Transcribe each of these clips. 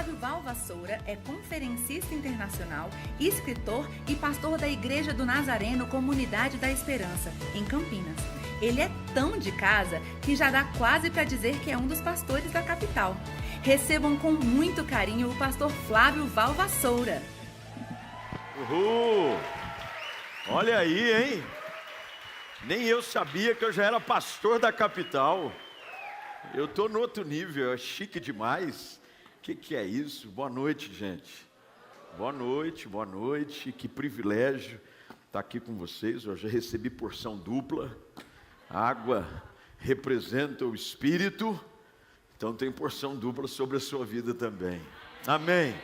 Flávio Valvassoura é conferencista internacional, escritor e pastor da Igreja do Nazareno Comunidade da Esperança, em Campinas. Ele é tão de casa que já dá quase para dizer que é um dos pastores da capital. Recebam com muito carinho o pastor Flávio Valvassoura. Uhul! Olha aí, hein? Nem eu sabia que eu já era pastor da capital. Eu estou no outro nível, é chique demais. O que é isso? Boa noite, gente. Boa noite. Que privilégio estar aqui com vocês. Eu já recebi porção dupla. A água representa o Espírito, então tem porção dupla sobre a sua vida também. Amém.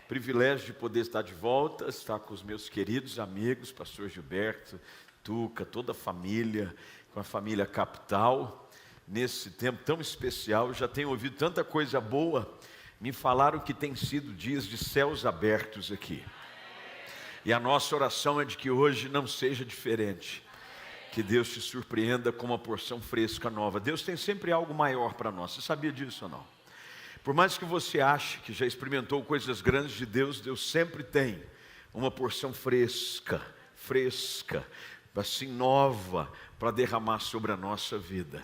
Privilégio de poder estar de volta, estar com os meus queridos amigos, pastor Gilberto, Tuca, toda a família, com a família Capital. Nesse tempo tão especial, eu já tenho ouvido tanta coisa boa. Me falaram que tem sido dias de céus abertos aqui. E a nossa oração é de que hoje não seja diferente. Que Deus te surpreenda com uma porção fresca nova. Deus tem sempre algo maior para nós. Você sabia disso ou não? Por mais que você ache que já experimentou coisas grandes de Deus, Deus sempre tem uma porção fresca, assim nova, para derramar sobre a nossa vida.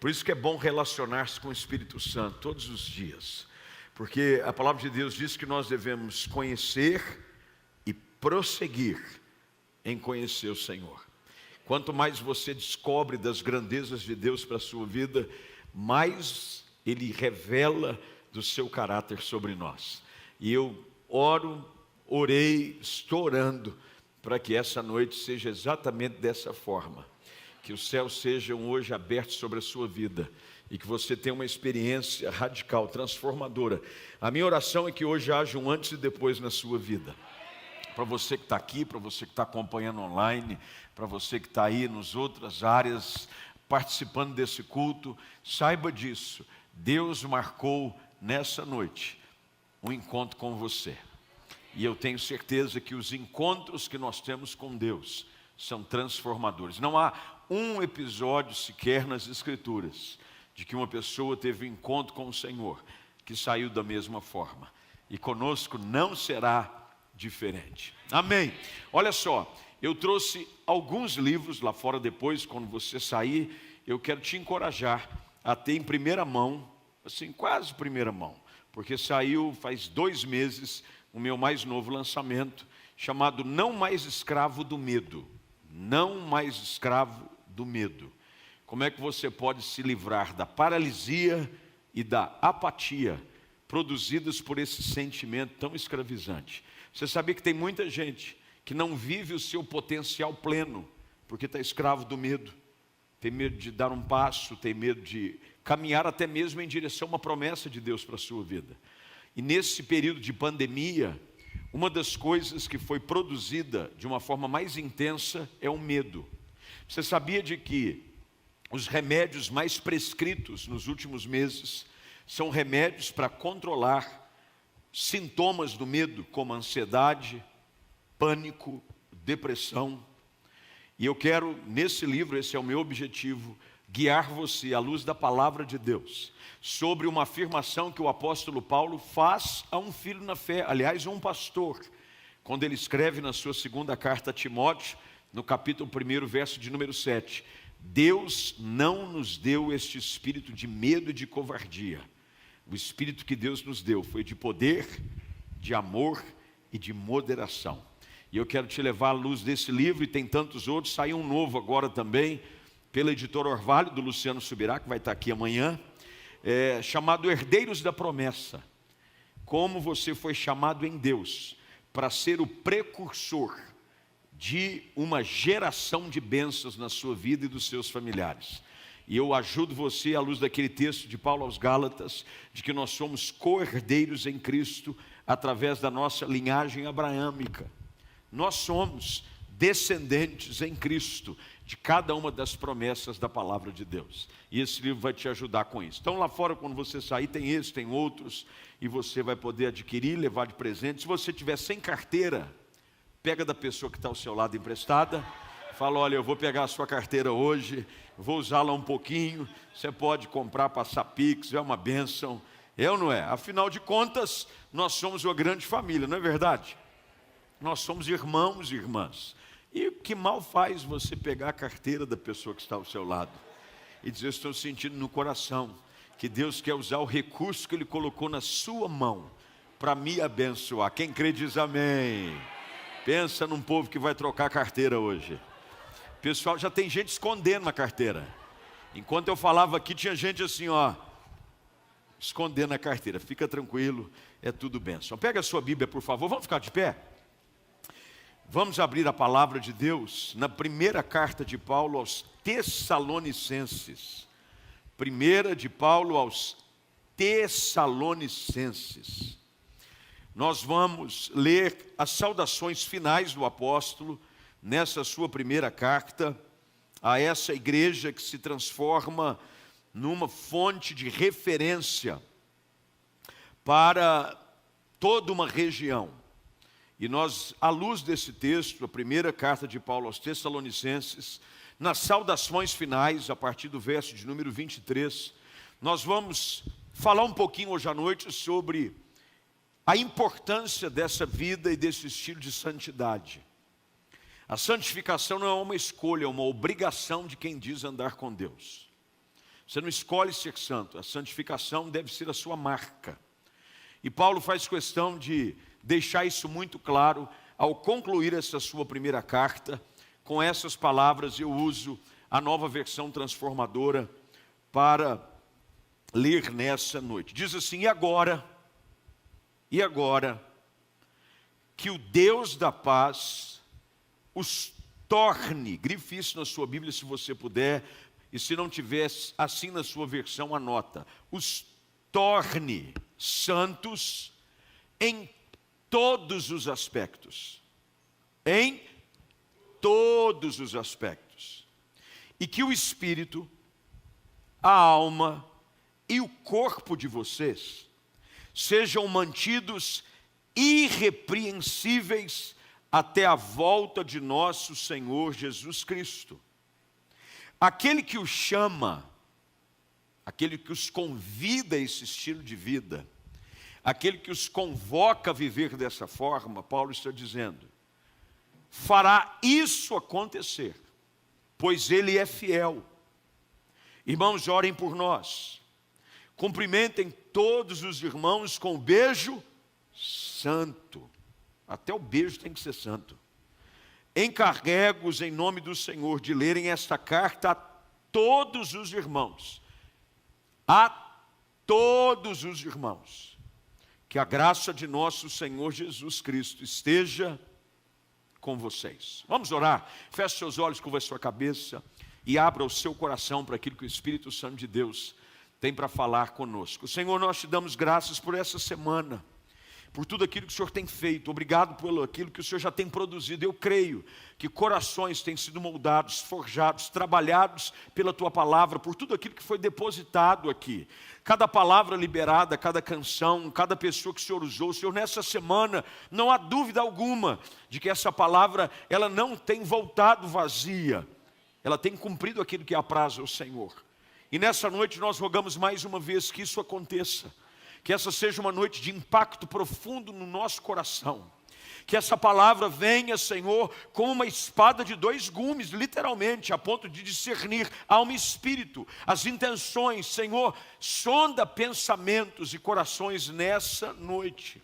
Por isso que é bom relacionar-se com o Espírito Santo todos os dias. Porque a palavra de Deus diz que nós devemos conhecer e prosseguir em conhecer o Senhor. Quanto mais você descobre das grandezas de Deus para a sua vida, mais Ele revela do seu caráter sobre nós. E eu estou orando para que essa noite seja exatamente dessa forma. Que os céus sejam hoje abertos sobre a sua vida e que você tenha uma experiência radical, transformadora. A minha oração é que hoje haja um antes e depois na sua vida. Para você que está aqui, para você que está acompanhando online, para você que está aí nas outras áreas, participando desse culto, saiba disso. Deus marcou nessa noite um encontro com você. E eu tenho certeza que os encontros que nós temos com Deus são transformadores. Não há um episódio sequer nas Escrituras de que uma pessoa teve um encontro com o Senhor que saiu da mesma forma. E conosco não será diferente. Amém. Olha só, eu trouxe alguns livros lá fora depois, quando você sair, eu quero te encorajar a ter em primeira mão, assim, quase primeira mão, porque saiu faz 2 meses o meu mais novo lançamento, chamado Não Mais Escravo do Medo. Não mais escravo do medo. Como é que você pode se livrar da paralisia e da apatia produzidas por esse sentimento tão escravizante? Você sabia que tem muita gente que não vive o seu potencial pleno porque está escravo do medo. Tem medo de dar um passo, tem medo de caminhar até mesmo em direção a uma promessa de Deus para a sua vida. E nesse período de pandemia, uma das coisas que foi produzida de uma forma mais intensa é o medo. Você sabia de que os remédios mais prescritos nos últimos meses são remédios para controlar sintomas do medo, como ansiedade, pânico, depressão. E eu quero, nesse livro, esse é o meu objetivo, guiar você à luz da palavra de Deus, sobre uma afirmação que o apóstolo Paulo faz a um filho na fé, aliás, um pastor, quando ele escreve na sua segunda carta a Timóteo, no capítulo 1, verso de número 7, Deus não nos deu este espírito de medo e de covardia. O espírito que Deus nos deu foi de poder, de amor e de moderação. E eu quero te levar à luz desse livro, e tem tantos outros, saiu um novo agora também, pela editora Orvalho, do Luciano Subirá, que vai estar aqui amanhã, chamado Herdeiros da Promessa. Como você foi chamado em Deus para ser o precursor de uma geração de bênçãos na sua vida e dos seus familiares. E eu ajudo você à luz daquele texto de Paulo aos Gálatas, de que nós somos co-herdeiros em Cristo através da nossa linhagem abraâmica. Nós somos descendentes em Cristo de cada uma das promessas da palavra de Deus. E esse livro vai te ajudar com isso. Então lá fora, quando você sair, tem esse, tem outros, e você vai poder adquirir, levar de presente. Se você tiver sem carteira, pega da pessoa que está ao seu lado emprestada, fala, olha, eu vou pegar a sua carteira hoje, vou usá-la um pouquinho, você pode comprar, passar Pix, é uma bênção, É ou não é? Afinal de contas, nós somos uma grande família, não é verdade? Nós somos irmãos e irmãs. E que mal faz você pegar a carteira da pessoa que está ao seu lado e dizer: estou sentindo no coração que Deus quer usar o recurso que Ele colocou na sua mão para me abençoar. Quem crê diz amém. Pensa num povo que vai trocar a carteira hoje. Pessoal, já tem gente escondendo a carteira. Enquanto eu falava aqui, tinha gente assim, ó, escondendo a carteira. Fica tranquilo, é tudo bênção. Pega a sua Bíblia, por favor. Vamos ficar de pé? Vamos abrir a palavra de Deus na primeira carta de Paulo aos Tessalonicenses. Primeira de Paulo aos Tessalonicenses. Nós vamos ler as saudações finais do apóstolo nessa sua primeira carta a essa igreja que se transforma numa fonte de referência para toda uma região. E nós, à luz desse texto, a primeira carta de Paulo aos Tessalonicenses, nas saudações finais, a partir do verso de número 23, nós vamos falar um pouquinho hoje à noite sobre a importância dessa vida e desse estilo de santidade. A santificação não é uma escolha, é uma obrigação de quem diz andar com Deus. Você não escolhe ser santo, a santificação deve ser a sua marca. E Paulo faz questão de deixar isso muito claro ao concluir essa sua primeira carta. Com essas palavras eu uso a nova versão transformadora para ler nessa noite. Diz assim: e agora, que o Deus da paz os torne, grife isso na sua Bíblia se você puder, e se não tiver assim na sua versão, anota, os torne santos em todos os aspectos. Em todos os aspectos. E que o espírito, a alma e o corpo de vocês sejam mantidos irrepreensíveis até a volta de nosso Senhor Jesus Cristo. Aquele que os chama, aquele que os convida a esse estilo de vida, aquele que os convoca a viver dessa forma, Paulo está dizendo, fará isso acontecer, pois Ele é fiel. Irmãos, orem por nós. Cumprimentem todos os irmãos com um beijo santo. Até o beijo tem que ser santo. Encarrego-os em nome do Senhor de lerem esta carta a todos os irmãos. A todos os irmãos. Que a graça de nosso Senhor Jesus Cristo esteja com vocês. Vamos orar. Feche seus olhos, curva a sua cabeça e abra o seu coração para aquilo que o Espírito Santo de Deus tem para falar conosco. Senhor, nós te damos graças por essa semana, por tudo aquilo que o Senhor tem feito. Obrigado por aquilo que o Senhor já tem produzido. Eu creio que corações têm sido moldados, forjados, trabalhados pela Tua palavra, por tudo aquilo que foi depositado aqui. Cada palavra liberada, cada canção, cada pessoa que o Senhor usou. Senhor, nessa semana, não há dúvida alguma de que essa palavra, ela não tem voltado vazia. Ela tem cumprido aquilo que apraz ao Senhor. E nessa noite nós rogamos mais uma vez que isso aconteça. Que essa seja uma noite de impacto profundo no nosso coração. Que essa palavra venha, Senhor, como uma espada de dois gumes, literalmente, a ponto de discernir alma e espírito, as intenções. Senhor, sonda pensamentos e corações nessa noite.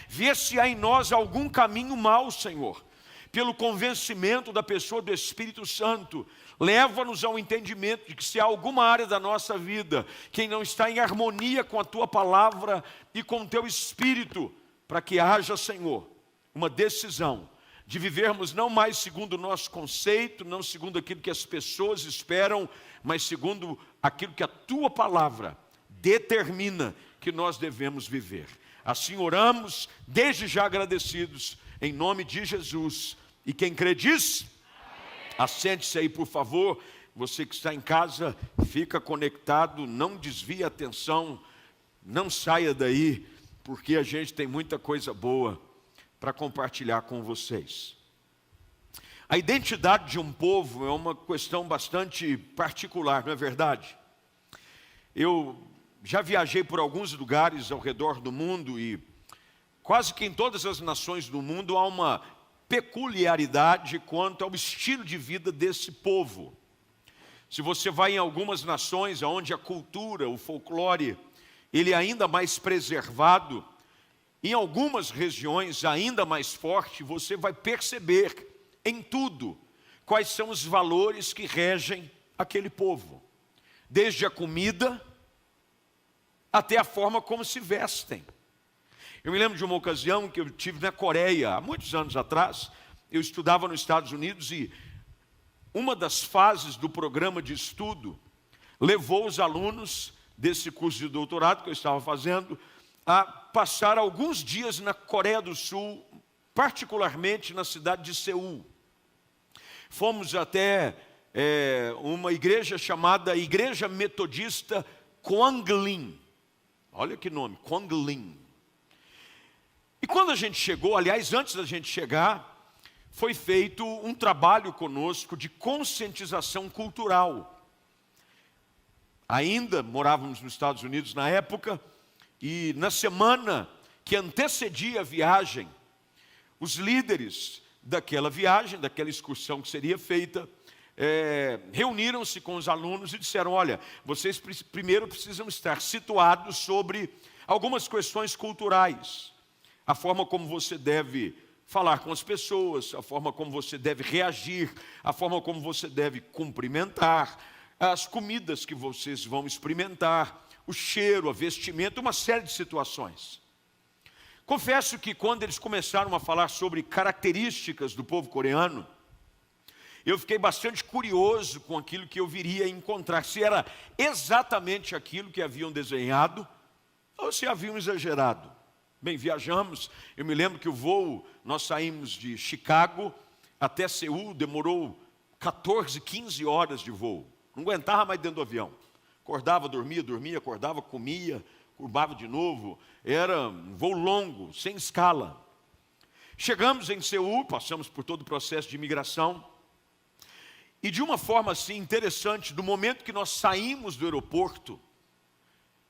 Vê se há em nós algum caminho mau, Senhor. Pelo convencimento da pessoa do Espírito Santo, leva-nos ao entendimento de que se há alguma área da nossa vida que não está em harmonia com a Tua palavra e com o Teu Espírito, para que haja, Senhor, uma decisão de vivermos não mais segundo o nosso conceito, não segundo aquilo que as pessoas esperam, mas segundo aquilo que a Tua palavra determina que nós devemos viver. Assim oramos, desde já agradecidos, em nome de Jesus. E quem crê diz? Assente-se aí, por favor. Você que está em casa, fica conectado, não desvie a atenção, não saia daí, porque a gente tem muita coisa boa para compartilhar com vocês. A identidade de um povo é uma questão bastante particular, não é verdade? Eu já viajei por alguns lugares ao redor do mundo e quase que em todas as nações do mundo há uma peculiaridade quanto ao estilo de vida desse povo. Se você vai em algumas nações onde a cultura, o folclore, ele é ainda mais preservado, em algumas regiões ainda mais forte, você vai perceber em tudo quais são os valores que regem aquele povo. Desde a comida até a forma como se vestem. Eu me lembro de uma ocasião que eu tive na Coreia, há muitos anos atrás. Eu estudava nos Estados Unidos e uma das fases do programa de estudo levou os alunos desse curso de doutorado que eu estava fazendo a passar alguns dias na Coreia do Sul, particularmente na cidade de Seul. Fomos até uma igreja chamada Igreja Metodista Kwanglim. Olha que nome, Kwanglim. E quando a gente chegou, aliás, antes da gente chegar, foi feito um trabalho conosco de conscientização cultural. Ainda morávamos nos Estados Unidos na época, e na semana que antecedia a viagem, os líderes daquela viagem, daquela excursão que seria feita, reuniram-se com os alunos e disseram: olha, vocês primeiro precisam estar situados sobre algumas questões culturais. A forma como você deve falar com as pessoas, a forma como você deve reagir, a forma como você deve cumprimentar, as comidas que vocês vão experimentar, o cheiro, a vestimenta, uma série de situações. Confesso que quando eles começaram a falar sobre características do povo coreano, eu fiquei bastante curioso com aquilo que eu viria a encontrar, se era exatamente aquilo que haviam desenhado ou se haviam exagerado. Bem, viajamos, eu me lembro que o voo, nós saímos de Chicago até Seul, demorou 14, 15 horas de voo. Não aguentava mais dentro do avião. Acordava, dormia, acordava, comia, curvava de novo. Era um voo longo, sem escala. Chegamos em Seul, passamos por todo o processo de imigração. E de uma forma assim interessante, do momento que nós saímos do aeroporto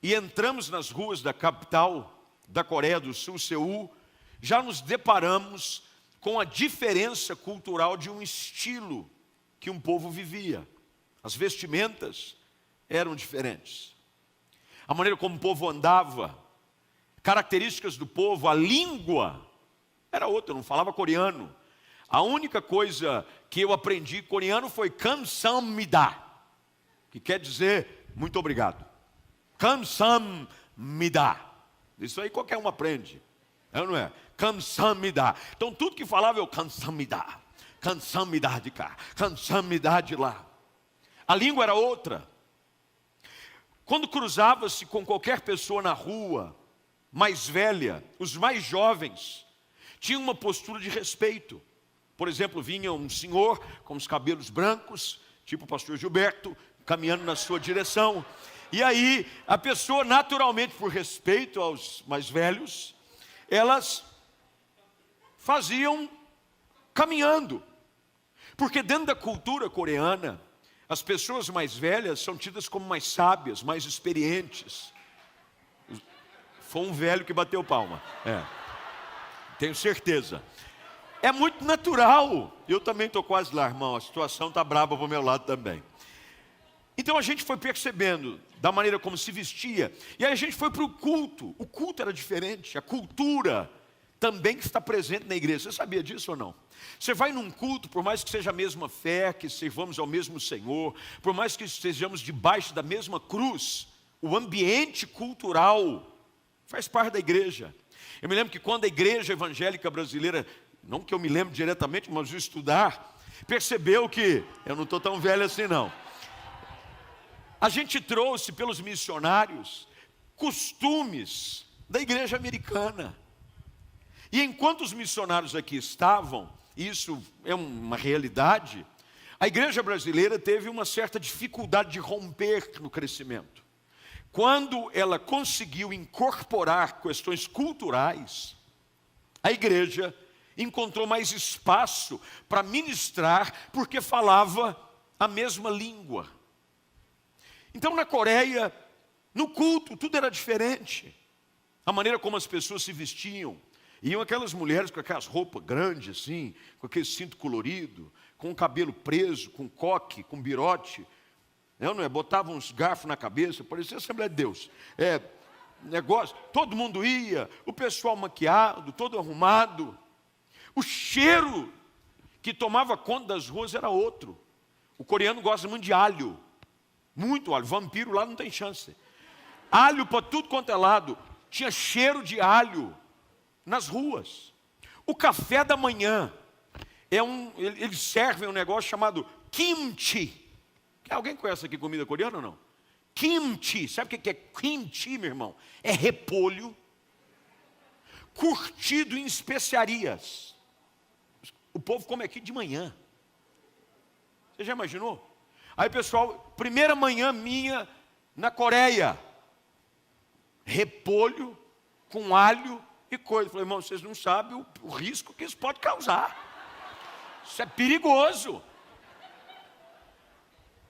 e entramos nas ruas da capital da Coreia do Sul, Seul, já nos deparamos com a diferença cultural de um estilo que um povo vivia. As vestimentas eram diferentes. A maneira como o povo andava, características do povo, a língua era outra, eu não falava coreano. A única coisa que eu aprendi coreano foi kamsamnida, que quer dizer muito obrigado. Kamsamnida. Isso aí qualquer um aprende, não é? Kamsamnida. Então tudo que falava eu kamsamnida de cá, kamsamnida de lá. A língua era outra. Quando cruzava-se com qualquer pessoa na rua, mais velha, os mais jovens, tinham uma postura de respeito. Por exemplo, vinha um senhor com os cabelos brancos, tipo o pastor Gilberto, caminhando na sua direção. E aí, a pessoa, naturalmente, por respeito aos mais velhos, elas faziam caminhando. Porque dentro da cultura coreana, as pessoas mais velhas são tidas como mais sábias, mais experientes. Foi um velho que bateu palma. Tenho certeza. É muito natural. Eu também estou quase lá, irmão. A situação está brava para o meu lado também. Então a gente foi percebendo da maneira como se vestia. E aí a gente foi para o culto. O culto era diferente. A cultura também que está presente na igreja. Você sabia disso ou não? Você vai num culto, por mais que seja a mesma fé, que servamos ao mesmo Senhor, por mais que estejamos debaixo da mesma cruz, o ambiente cultural faz parte da igreja. Eu me lembro que quando a igreja evangélica brasileira, não que eu me lembro diretamente, mas eu estudar, percebeu que, eu não estou tão velho assim não, a gente trouxe pelos missionários costumes da igreja americana. E enquanto os missionários aqui estavam, isso é uma realidade, a igreja brasileira teve uma certa dificuldade de romper no crescimento. Quando ela conseguiu incorporar questões culturais, a igreja encontrou mais espaço para ministrar, porque falava a mesma língua. Então, na Coreia, No culto, tudo era diferente. A maneira como as pessoas se vestiam. Iam aquelas mulheres com aquelas roupas grandes assim, com aquele cinto colorido, com o cabelo preso, com coque, com birote. Não é? Botavam uns garfos na cabeça, parecia a Assembleia de Deus. Negócio, todo mundo ia, o pessoal maquiado, todo arrumado. O cheiro que tomava conta das ruas era outro. O coreano gosta muito de alho. Muito alho. Vampiro lá não tem chance. Alho para tudo quanto é lado. Tinha cheiro de alho nas ruas. O café da manhã eles servem um negócio chamado kimchi. Alguém conhece aqui comida coreana ou não? Kimchi. Sabe o que é kimchi, meu irmão? É repolho curtido em especiarias. O povo come aqui de manhã. Você já imaginou? Aí, pessoal, primeira manhã minha na Coreia. Repolho com alho e coisa. Eu falei, irmão, vocês não sabem o risco que isso pode causar. Isso é perigoso.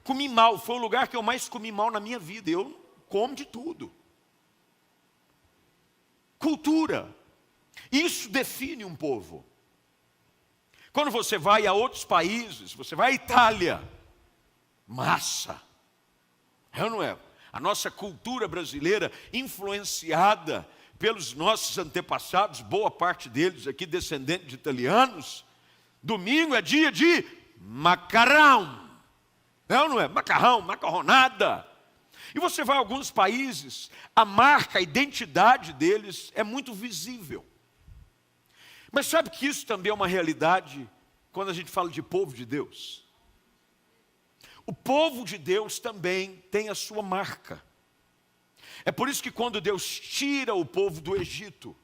Comi mal, foi o lugar que eu mais comi mal na minha vida. Eu como de tudo. Cultura. Isso define um povo. Quando você vai a outros países, você vai à Itália, massa. É ou não é? A nossa cultura brasileira, influenciada pelos nossos antepassados, boa parte deles aqui descendentes de italianos, domingo é dia de macarrão. É ou não é? Macarrão, macarronada. E você vai a alguns países, a marca, a identidade deles é muito visível. Mas sabe que isso também é uma realidade quando a gente fala de povo de Deus? O povo de Deus também tem a sua marca. É por isso que quando Deus tira o povo do Egito,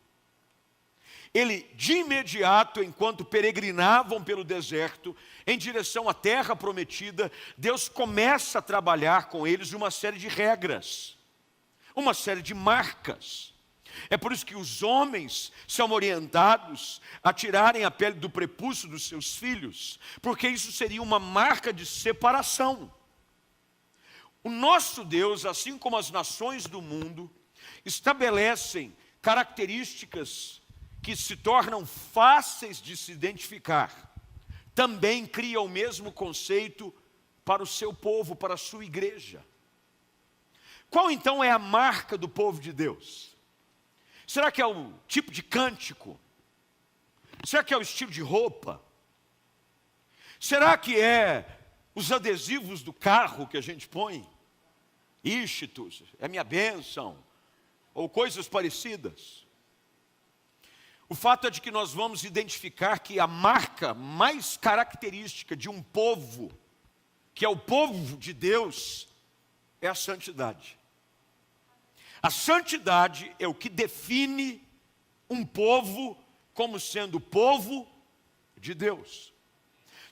ele de imediato, enquanto peregrinavam pelo deserto, em direção à terra prometida, Deus começa a trabalhar com eles uma série de regras, uma série de marcas. É por isso que os homens são orientados a tirarem a pele do prepúcio dos seus filhos, porque isso seria uma marca de separação. O nosso Deus, assim como as nações do mundo, estabelecem características que se tornam fáceis de se identificar. Também cria o mesmo conceito para o seu povo, para a sua igreja. Qual então é a marca do povo de Deus? Será que é o tipo de cântico? Será que é o estilo de roupa? Será que é os adesivos do carro que a gente põe? Íxitos, é minha bênção, ou coisas parecidas. O fato é de que nós vamos identificar que a marca mais característica de um povo, que é o povo de Deus, é a santidade. A santidade é o que define um povo como sendo povo de Deus.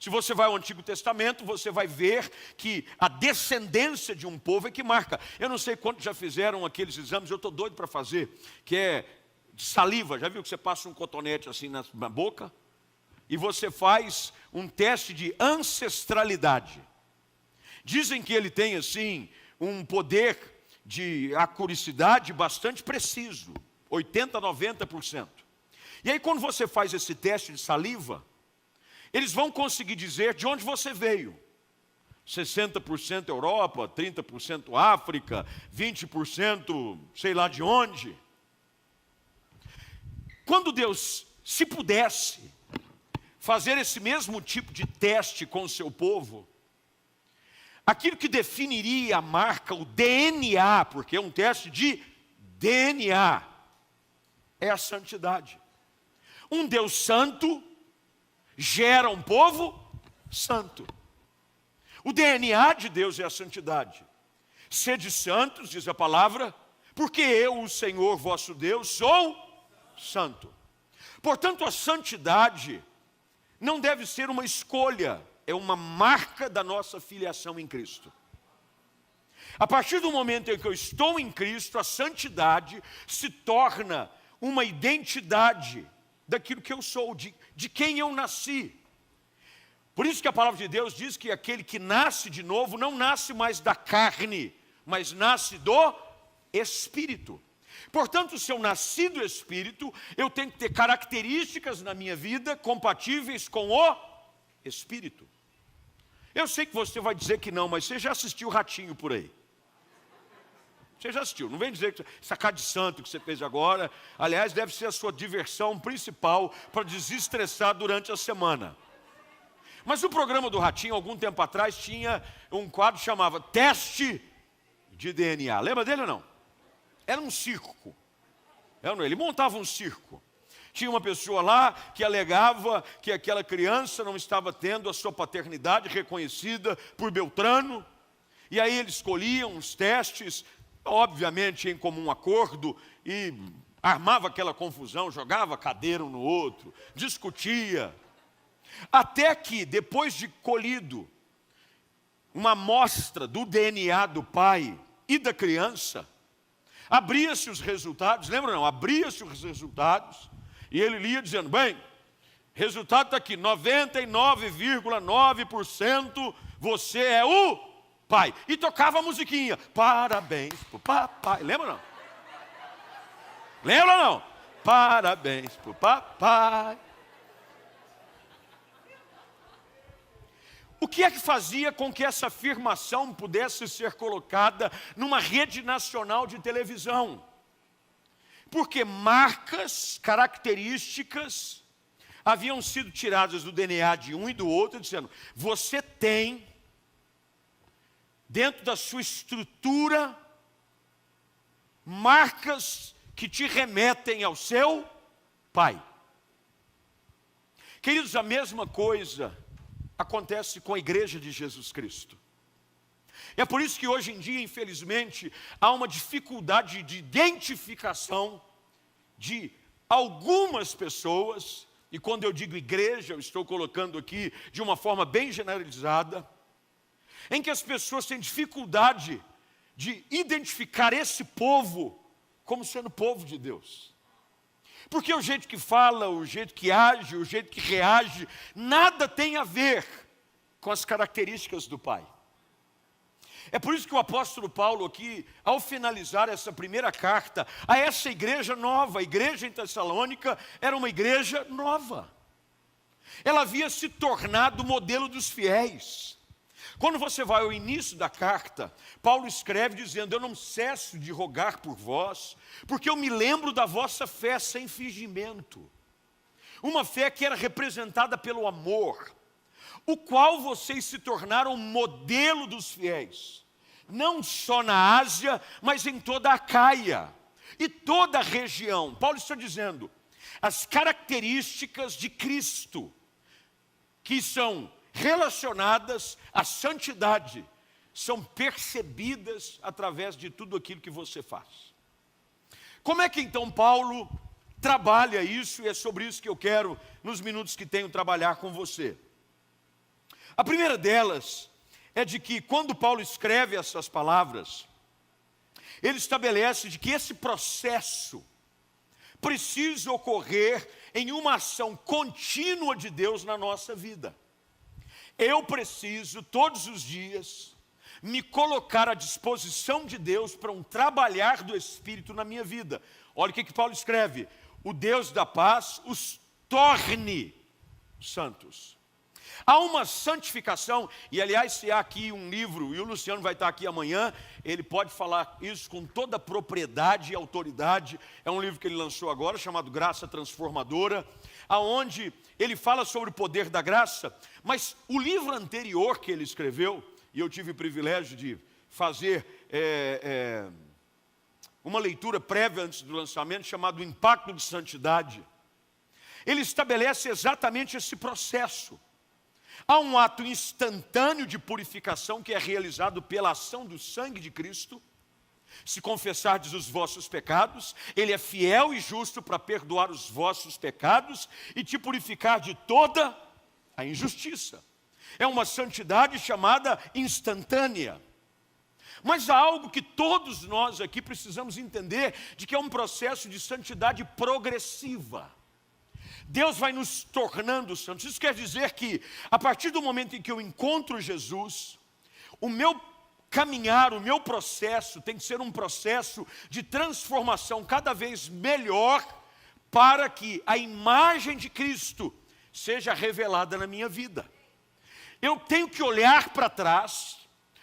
Se você vai ao Antigo Testamento, você vai ver que a descendência de um povo é que marca. Eu não sei quantos já fizeram aqueles exames, eu estou doido para fazer, que é de saliva. Já viu que você passa um cotonete assim na boca? E você faz um teste de ancestralidade. Dizem que ele tem assim um poder de acuracidade bastante preciso, 80% a 90%. E aí quando você faz esse teste de saliva, eles vão conseguir dizer de onde você veio. 60% Europa, 30% África, 20% sei lá de onde. Quando Deus, se pudesse, fazer esse mesmo tipo de teste com o seu povo, aquilo que definiria a marca, o DNA, porque é um teste de DNA, é a santidade. Um Deus santo gera um povo santo. O DNA de Deus é a santidade. Sede santos, diz a palavra, porque eu, o Senhor vosso Deus, sou santo. Portanto, a santidade não deve ser uma escolha, é uma marca da nossa filiação em Cristo. A partir do momento em que eu estou em Cristo, a santidade se torna uma identidade daquilo que eu sou, de quem eu nasci. Por isso que a palavra de Deus diz que aquele que nasce de novo não nasce mais da carne, mas nasce do espírito. Portanto, se eu nasci do espírito, eu tenho que ter características na minha vida compatíveis com o espírito. Eu sei que você vai dizer que não, mas você já assistiu Ratinho por aí? Você já assistiu, não vem dizer que essa cara de santo que você fez agora, aliás, deve ser a sua diversão principal para desestressar durante a semana. Mas o programa do Ratinho, algum tempo atrás, tinha um quadro que chamava Teste de DNA. Lembra dele ou não? Era um circo. Ele montava um circo. Tinha uma pessoa lá que alegava que aquela criança não estava tendo a sua paternidade reconhecida por Beltrano. E aí eles escolhiam os testes, obviamente em comum acordo, e armava aquela confusão, jogava cadeira um no outro, discutia. Até que, depois de colhido uma amostra do DNA do pai e da criança, abria-se os resultados, lembra não? Abria-se os resultados, e ele lia dizendo, bem, resultado está aqui, 99,9% você é o pai. E tocava a musiquinha, parabéns pro papai, lembra não? Lembra não? Parabéns pro papai. O que é que fazia com que essa afirmação pudesse ser colocada numa rede nacional de televisão? Porque marcas, características, haviam sido tiradas do DNA de um e do outro, dizendo, você tem, dentro da sua estrutura, marcas que te remetem ao seu pai. Queridos, a mesma coisa acontece com a igreja de Jesus Cristo. É por isso que hoje em dia, infelizmente, há uma dificuldade de identificação de algumas pessoas, e quando eu digo igreja, eu estou colocando aqui de uma forma bem generalizada, em que as pessoas têm dificuldade de identificar esse povo como sendo povo de Deus. Porque o jeito que fala, o jeito que age, o jeito que reage, nada tem a ver com as características do Pai. É por isso que o apóstolo Paulo aqui, ao finalizar essa primeira carta, a essa igreja nova, a igreja em Tessalônica, era uma igreja nova. Ela havia se tornado o modelo dos fiéis. Quando você vai ao início da carta, Paulo escreve dizendo, eu não cesso de rogar por vós, porque eu me lembro da vossa fé sem fingimento. Uma fé que era representada pelo amor, o qual vocês se tornaram modelo dos fiéis, não só na Ásia, mas em toda a Acaia e toda a região. Paulo está dizendo, as características de Cristo, que são relacionadas à santidade, são percebidas através de tudo aquilo que você faz. Como é que então Paulo trabalha isso? E é sobre isso que eu quero, nos minutos que tenho, trabalhar com você. A primeira delas é de que quando Paulo escreve essas palavras, ele estabelece de que esse processo precisa ocorrer em uma ação contínua de Deus na nossa vida. Eu preciso, todos os dias, me colocar à disposição de Deus para um trabalhar do Espírito na minha vida. Olha o que Paulo escreve. O Deus da paz os torne santos. Há uma santificação, e aliás, se há aqui um livro, e o Luciano vai estar aqui amanhã, ele pode falar isso com toda a propriedade e autoridade. É um livro que ele lançou agora, chamado Graça Transformadora, aonde ele fala sobre o poder da graça, mas o livro anterior que ele escreveu, e eu tive o privilégio de fazer uma leitura prévia antes do lançamento, chamado O Impacto de Santidade, ele estabelece exatamente esse processo. Há um ato instantâneo de purificação que é realizado pela ação do sangue de Cristo. Se confessardes os vossos pecados, Ele é fiel e justo para perdoar os vossos pecados e te purificar de toda a injustiça. É uma santidade chamada instantânea. Mas há algo que todos nós aqui precisamos entender, de que é um processo de santidade progressiva. Deus vai nos tornando santos. Isso quer dizer que, a partir do momento em que eu encontro Jesus, o meu caminhar, o meu processo tem que ser um processo de transformação cada vez melhor, para que a imagem de Cristo seja revelada na minha vida. Eu tenho que olhar para trás,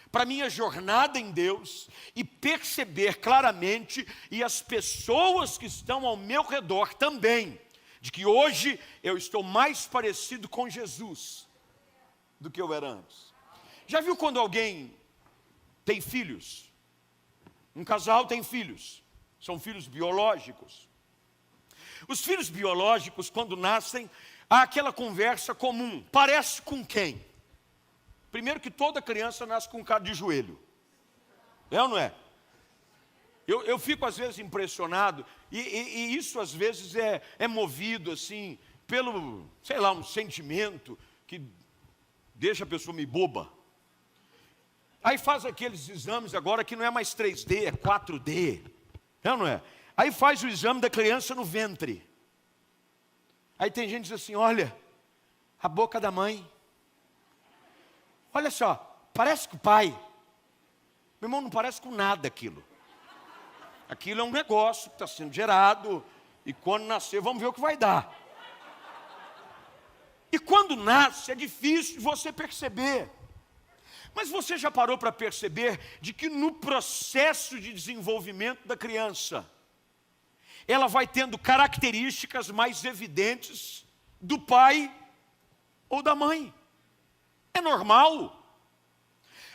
para a minha jornada em Deus, e perceber claramente, e as pessoas que estão ao meu redor também, de que hoje eu estou mais parecido com Jesus do que eu era antes. Já viu quando alguém tem filhos? Um casal tem filhos, são filhos biológicos. Os filhos biológicos, quando nascem, há aquela conversa comum: parece com quem? Primeiro que toda criança nasce com um cara de joelho. É ou não é? Eu fico às vezes impressionado, e isso às vezes é movido assim, pelo, sei lá, um sentimento que deixa a pessoa meio boba. Aí faz aqueles exames agora que não é mais 3D, é 4D. É ou não é? Aí faz o exame da criança no ventre. Aí tem gente que diz assim: olha, a boca da mãe. Olha só, parece com o pai. Meu irmão, não parece com nada aquilo. Aquilo é um negócio que está sendo gerado, e quando nascer, vamos ver o que vai dar. E quando nasce, é difícil você perceber. Mas você já parou para perceber de que no processo de desenvolvimento da criança, ela vai tendo características mais evidentes do pai ou da mãe? É normal.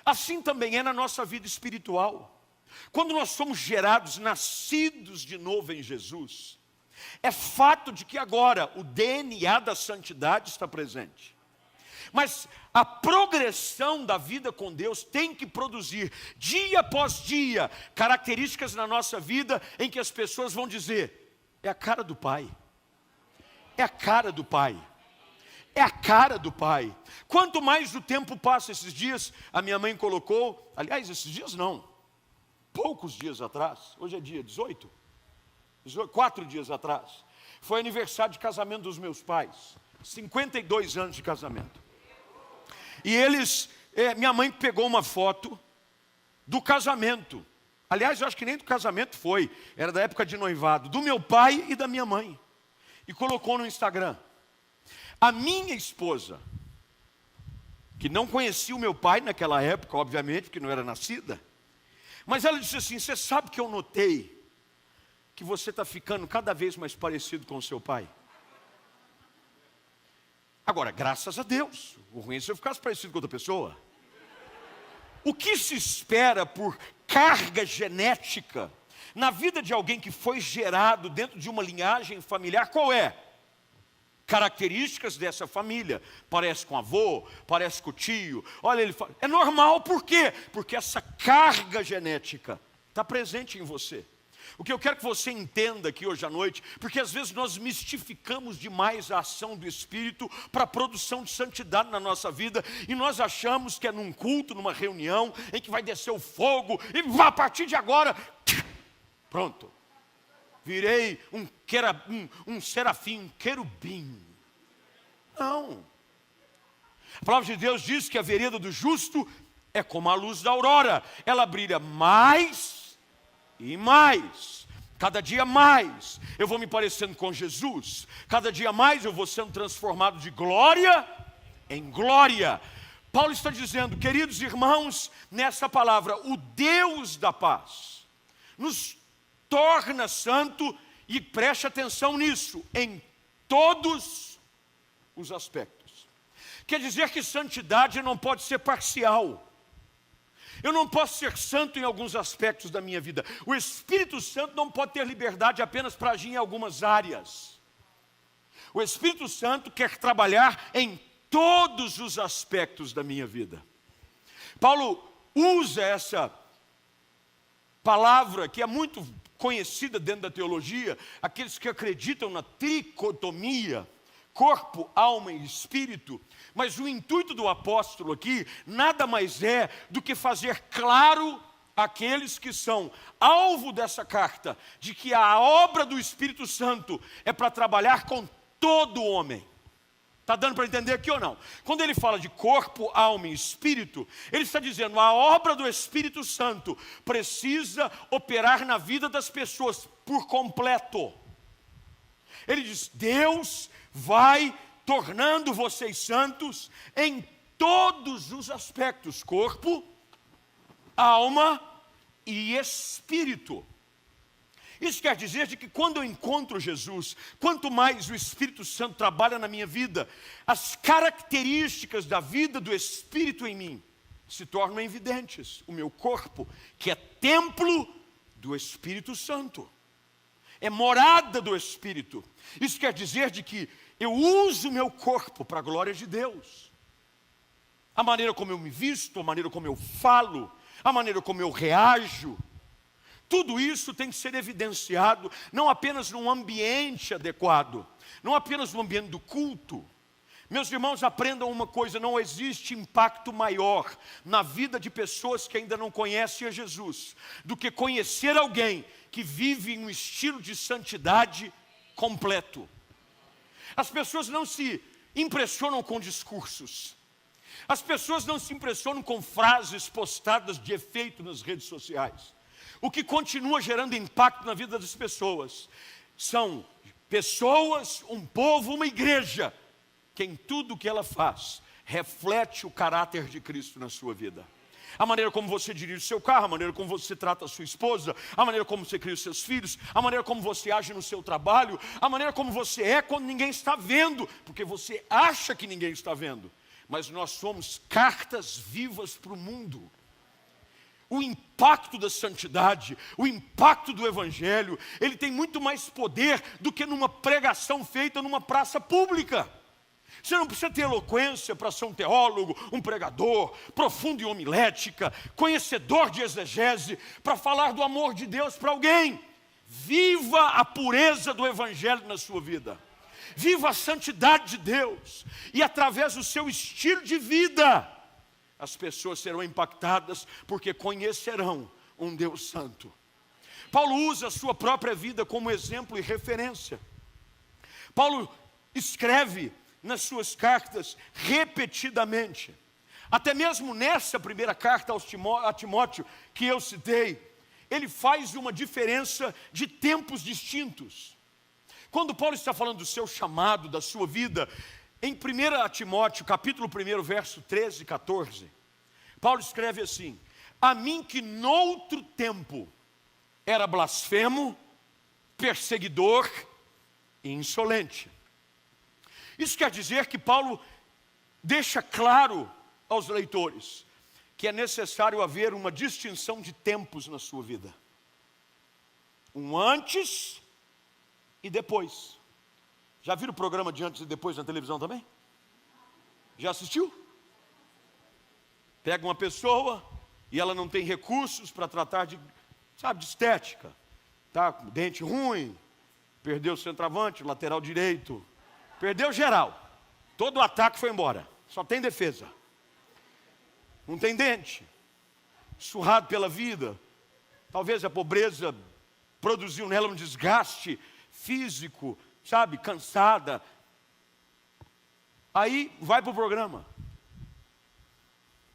Assim também é na nossa vida espiritual. Quando nós somos gerados, nascidos de novo em Jesus, é fato de que agora o DNA da santidade está presente. Mas a progressão da vida com Deus tem que produzir, dia após dia, características na nossa vida em que as pessoas vão dizer: é a cara do pai. É a cara do pai. É a cara do pai. Quanto mais o tempo passa, esses dias, a minha mãe colocou, aliás, esses dias não, poucos dias atrás, hoje é dia 18, 4 dias atrás, foi aniversário de casamento dos meus pais, 52 anos de casamento. E eles, minha mãe pegou uma foto do casamento. Aliás, eu acho que nem do casamento foi, era da época de noivado, do meu pai e da minha mãe. E colocou no Instagram. A minha esposa, que não conhecia o meu pai naquela época, obviamente, porque não era nascida, mas ela disse assim: você sabe que eu notei que você está ficando cada vez mais parecido com o seu pai? Agora, graças a Deus, o ruim é se eu ficasse parecido com outra pessoa. O que se espera por carga genética na vida de alguém que foi gerado dentro de uma linhagem familiar, qual é? Características dessa família, parece com o avô, parece com o tio. Olha, ele fala, é normal, por quê? Porque essa carga genética está presente em você. O que eu quero que você entenda aqui hoje à noite, porque às vezes nós mistificamos demais a ação do Espírito para a produção de santidade na nossa vida, e nós achamos que é num culto, numa reunião, em que vai descer o fogo, e a partir de agora, pronto, virei um serafim, um querubim. Não. A palavra de Deus diz que a vereda do justo é como a luz da aurora. Ela brilha mais e mais. Cada dia mais eu vou me parecendo com Jesus. Cada dia mais eu vou sendo transformado de glória em glória. Paulo está dizendo, queridos irmãos, nessa palavra, o Deus da paz nos torna santo, e preste atenção nisso, em todos os aspectos. Quer dizer que santidade não pode ser parcial. Eu não posso ser santo em alguns aspectos da minha vida. O Espírito Santo não pode ter liberdade apenas para agir em algumas áreas. O Espírito Santo quer trabalhar em todos os aspectos da minha vida. Paulo usa essa palavra que é muito conhecida dentro da teologia, aqueles que acreditam na tricotomia, corpo, alma e espírito. Mas o intuito do apóstolo aqui nada mais é do que fazer claro àqueles que são alvo dessa carta, de que a obra do Espírito Santo é para trabalhar com todo homem. Está dando para entender aqui ou não? Quando ele fala de corpo, alma e espírito, ele está dizendo a obra do Espírito Santo precisa operar na vida das pessoas por completo. Ele diz, Deus vai tornando vocês santos em todos os aspectos, corpo, alma e espírito. Isso quer dizer de que quando eu encontro Jesus, quanto mais o Espírito Santo trabalha na minha vida, as características da vida do Espírito em mim se tornam evidentes. O meu corpo, que é templo do Espírito Santo, é morada do Espírito. Isso quer dizer de que eu uso o meu corpo para a glória de Deus. A maneira como eu me visto, a maneira como eu falo, a maneira como eu reajo, tudo isso tem que ser evidenciado, não apenas num ambiente adequado, não apenas no ambiente do culto. Meus irmãos, aprendam uma coisa, não existe impacto maior na vida de pessoas que ainda não conhecem a Jesus, do que conhecer alguém que vive em um estilo de santidade completo. As pessoas não se impressionam com discursos, as pessoas não se impressionam com frases postadas de efeito nas redes sociais. O que continua gerando impacto na vida das pessoas são pessoas, um povo, uma igreja, que em tudo que ela faz, reflete o caráter de Cristo na sua vida. A maneira como você dirige o seu carro, a maneira como você trata a sua esposa, a maneira como você cria os seus filhos, a maneira como você age no seu trabalho, a maneira como você é quando ninguém está vendo, porque você acha que ninguém está vendo. Mas nós somos cartas vivas para o mundo. O impacto da santidade, o impacto do Evangelho, ele tem muito mais poder do que numa pregação feita numa praça pública. Você não precisa ter eloquência para ser um teólogo, um pregador, profundo em homilética, conhecedor de exegese, para falar do amor de Deus para alguém. Viva a pureza do Evangelho na sua vida. Viva a santidade de Deus. E através do seu estilo de vida, as pessoas serão impactadas porque conhecerão um Deus santo. Paulo usa a sua própria vida como exemplo e referência. Paulo escreve nas suas cartas repetidamente. Até mesmo nessa primeira carta a Timóteo que eu citei, ele faz uma diferença de tempos distintos. Quando Paulo está falando do seu chamado, da sua vida, em 1 Timóteo, capítulo 1, verso 13 e 14, Paulo escreve assim: a mim que noutro tempo era blasfemo, perseguidor e insolente. Isso quer dizer que Paulo deixa claro aos leitores que é necessário haver uma distinção de tempos na sua vida. Um antes e depois. Já viram o programa de antes e depois na televisão também? Já assistiu? Pega uma pessoa e ela não tem recursos para tratar de estética. Tá com dente ruim, perdeu o centroavante, o lateral direito, perdeu geral. Todo o ataque foi embora, só tem defesa. Não tem dente, surrado pela vida. Talvez a pobreza produziu nela um desgaste físico, cansada. Aí vai para o programa.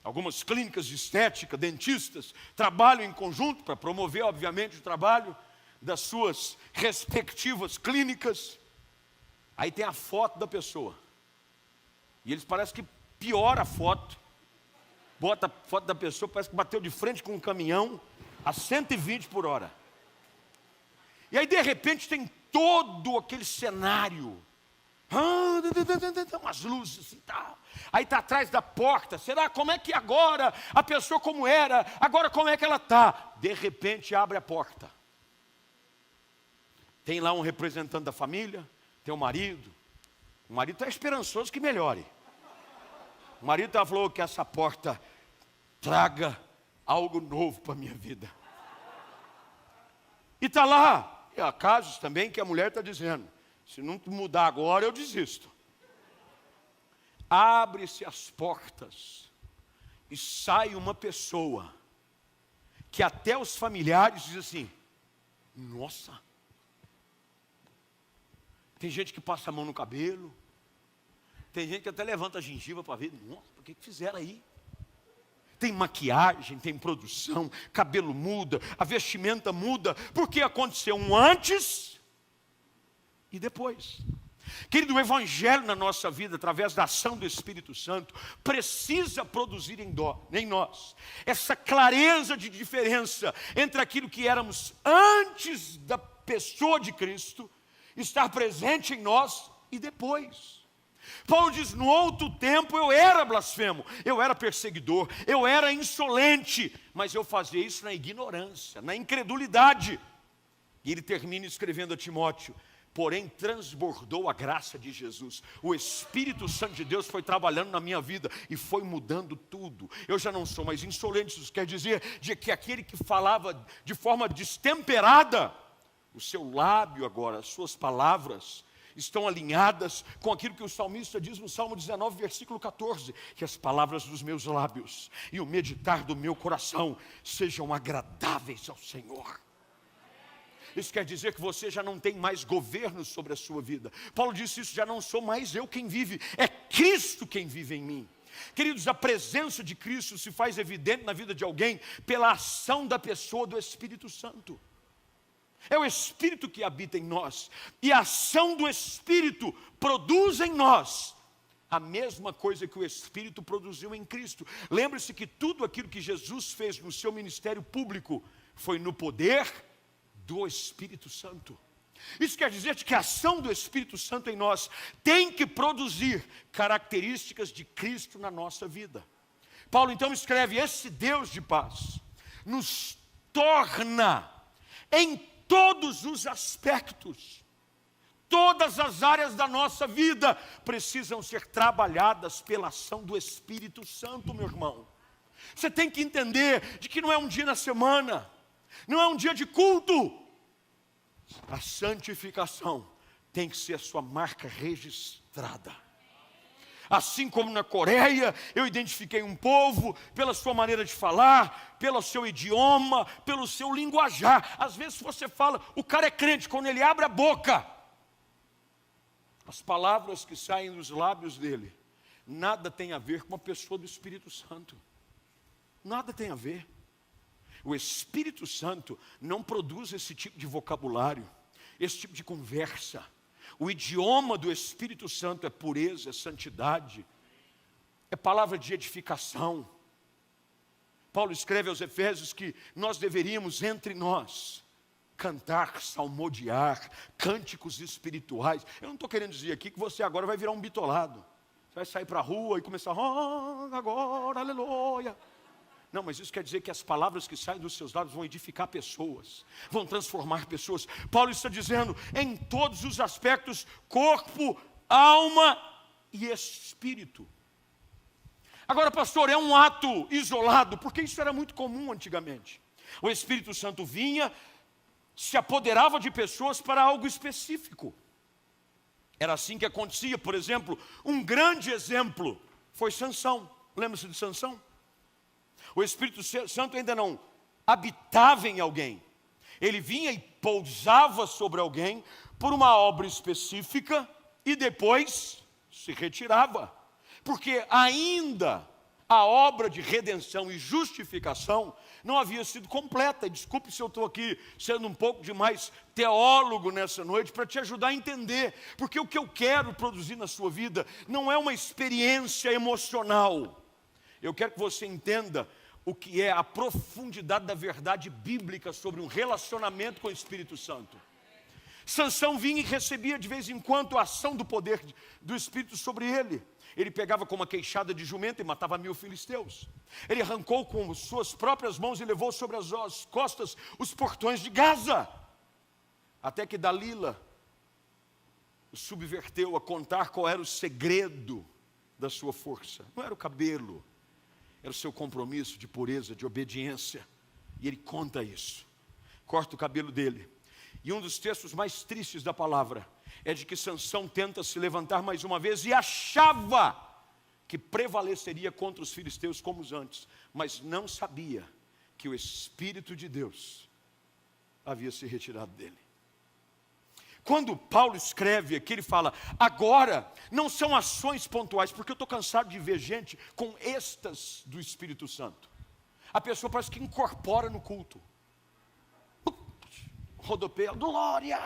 Algumas clínicas de estética, dentistas, trabalham em conjunto para promover, obviamente, o trabalho das suas respectivas clínicas. Aí tem a foto da pessoa. E eles parecem que piora a foto. Bota a foto da pessoa, parece que bateu de frente com um caminhão a 120 por hora. E aí, de repente, tem todo aquele cenário. Umas luzes e tal. Aí está atrás da porta. Será como é que agora a pessoa como era? Agora como é que ela está? De repente abre a porta. Tem lá um representante da família. Tem o marido. O marido está esperançoso que melhore. O marido falou que essa porta traga algo novo para a minha vida. E está lá. E há casos também que a mulher está dizendo: se não mudar agora, eu desisto. Abre-se as portas e sai uma pessoa que até os familiares dizem assim: nossa. Tem gente que passa a mão no cabelo, Tem gente que até levanta a gengiva para ver, nossa, por que fizeram aí? Tem maquiagem, tem produção, cabelo muda, a vestimenta muda, porque aconteceu um antes e depois. Querido, o Evangelho na nossa vida, através da ação do Espírito Santo, precisa produzir em nós essa clareza de diferença entre aquilo que éramos antes da pessoa de Cristo, estar presente em nós e depois. Paulo diz, no outro tempo eu era blasfemo, eu era perseguidor, eu era insolente, mas eu fazia isso na ignorância, na incredulidade. E ele termina escrevendo a Timóteo, porém transbordou a graça de Jesus. O Espírito Santo de Deus foi trabalhando na minha vida e foi mudando tudo. Eu já não sou mais insolente, isso quer dizer de que aquele que falava de forma destemperada, o seu lábio agora, as suas palavras, estão alinhadas com aquilo que o salmista diz no Salmo 19, versículo 14, que as palavras dos meus lábios e o meditar do meu coração sejam agradáveis ao Senhor. Isso quer dizer que você já não tem mais governo sobre a sua vida. Paulo disse isso, já não sou mais eu quem vive, é Cristo quem vive em mim. Queridos, a presença de Cristo se faz evidente na vida de alguém pela ação da pessoa do Espírito Santo. É o Espírito que habita em nós, e a ação do Espírito produz em nós a mesma coisa que o Espírito produziu em Cristo. Lembre-se que tudo aquilo que Jesus fez no seu ministério público foi no poder do Espírito Santo. Isso quer dizer que a ação do Espírito Santo em nós tem que produzir características de Cristo na nossa vida. Paulo então escreve, esse Deus de paz nos torna em todos os aspectos, todas as áreas da nossa vida precisam ser trabalhadas pela ação do Espírito Santo, meu irmão. Você tem que entender de que não é um dia na semana, não é um dia de culto. A santificação tem que ser a sua marca registrada. Assim como na Coreia, eu identifiquei um povo pela sua maneira de falar, pelo seu idioma, pelo seu linguajar. Às vezes você fala, o cara é crente, quando ele abre a boca, as palavras que saem dos lábios dele, nada tem a ver com a pessoa do Espírito Santo. Nada tem a ver. O Espírito Santo não produz esse tipo de vocabulário, esse tipo de conversa. O idioma do Espírito Santo é pureza, é santidade, é palavra de edificação. Paulo escreve aos Efésios que nós deveríamos, entre nós, cantar, salmodiar, cânticos espirituais. Eu não estou querendo dizer aqui que você agora vai virar um bitolado. Você vai sair para a rua e começar, agora, aleluia. Não, mas isso quer dizer que as palavras que saem dos seus lábios vão edificar pessoas, vão transformar pessoas. Paulo está dizendo, em todos os aspectos, corpo, alma e espírito. Agora, pastor, é um ato isolado, porque isso era muito comum antigamente. O Espírito Santo vinha, se apoderava de pessoas para algo específico. Era assim que acontecia. Por exemplo, um grande exemplo foi Sansão. Lembra-se de Sansão? O Espírito Santo ainda não habitava em alguém. Ele vinha e pousava sobre alguém por uma obra específica e depois se retirava. Porque ainda a obra de redenção e justificação não havia sido completa. Desculpe se eu estou aqui sendo um pouco demais teólogo nessa noite para te ajudar a entender. Porque o que eu quero produzir na sua vida não é uma experiência emocional. Eu quero que você entenda o que é a profundidade da verdade bíblica sobre um relacionamento com o Espírito Santo. Sansão vinha e recebia de vez em quando a ação do poder do Espírito sobre ele. Ele pegava com uma queixada de jumento e matava 1000 filisteus. Ele arrancou com suas próprias mãos e levou sobre as costas os portões de Gaza. Até que Dalila o subverteu a contar qual era o segredo da sua força. Não era o cabelo, era o seu compromisso de pureza, de obediência. E ele conta isso. Corta o cabelo dele. E um dos textos mais tristes da palavra é de que Sansão tenta se levantar mais uma vez e achava que prevaleceria contra os filisteus como os antes, mas não sabia que o Espírito de Deus havia se retirado dele. quando Paulo escreve aqui, ele fala, agora não são ações pontuais, porque eu estou cansado de ver gente com êxtase do Espírito Santo. A pessoa parece que incorpora no culto. Rodopeia, glória,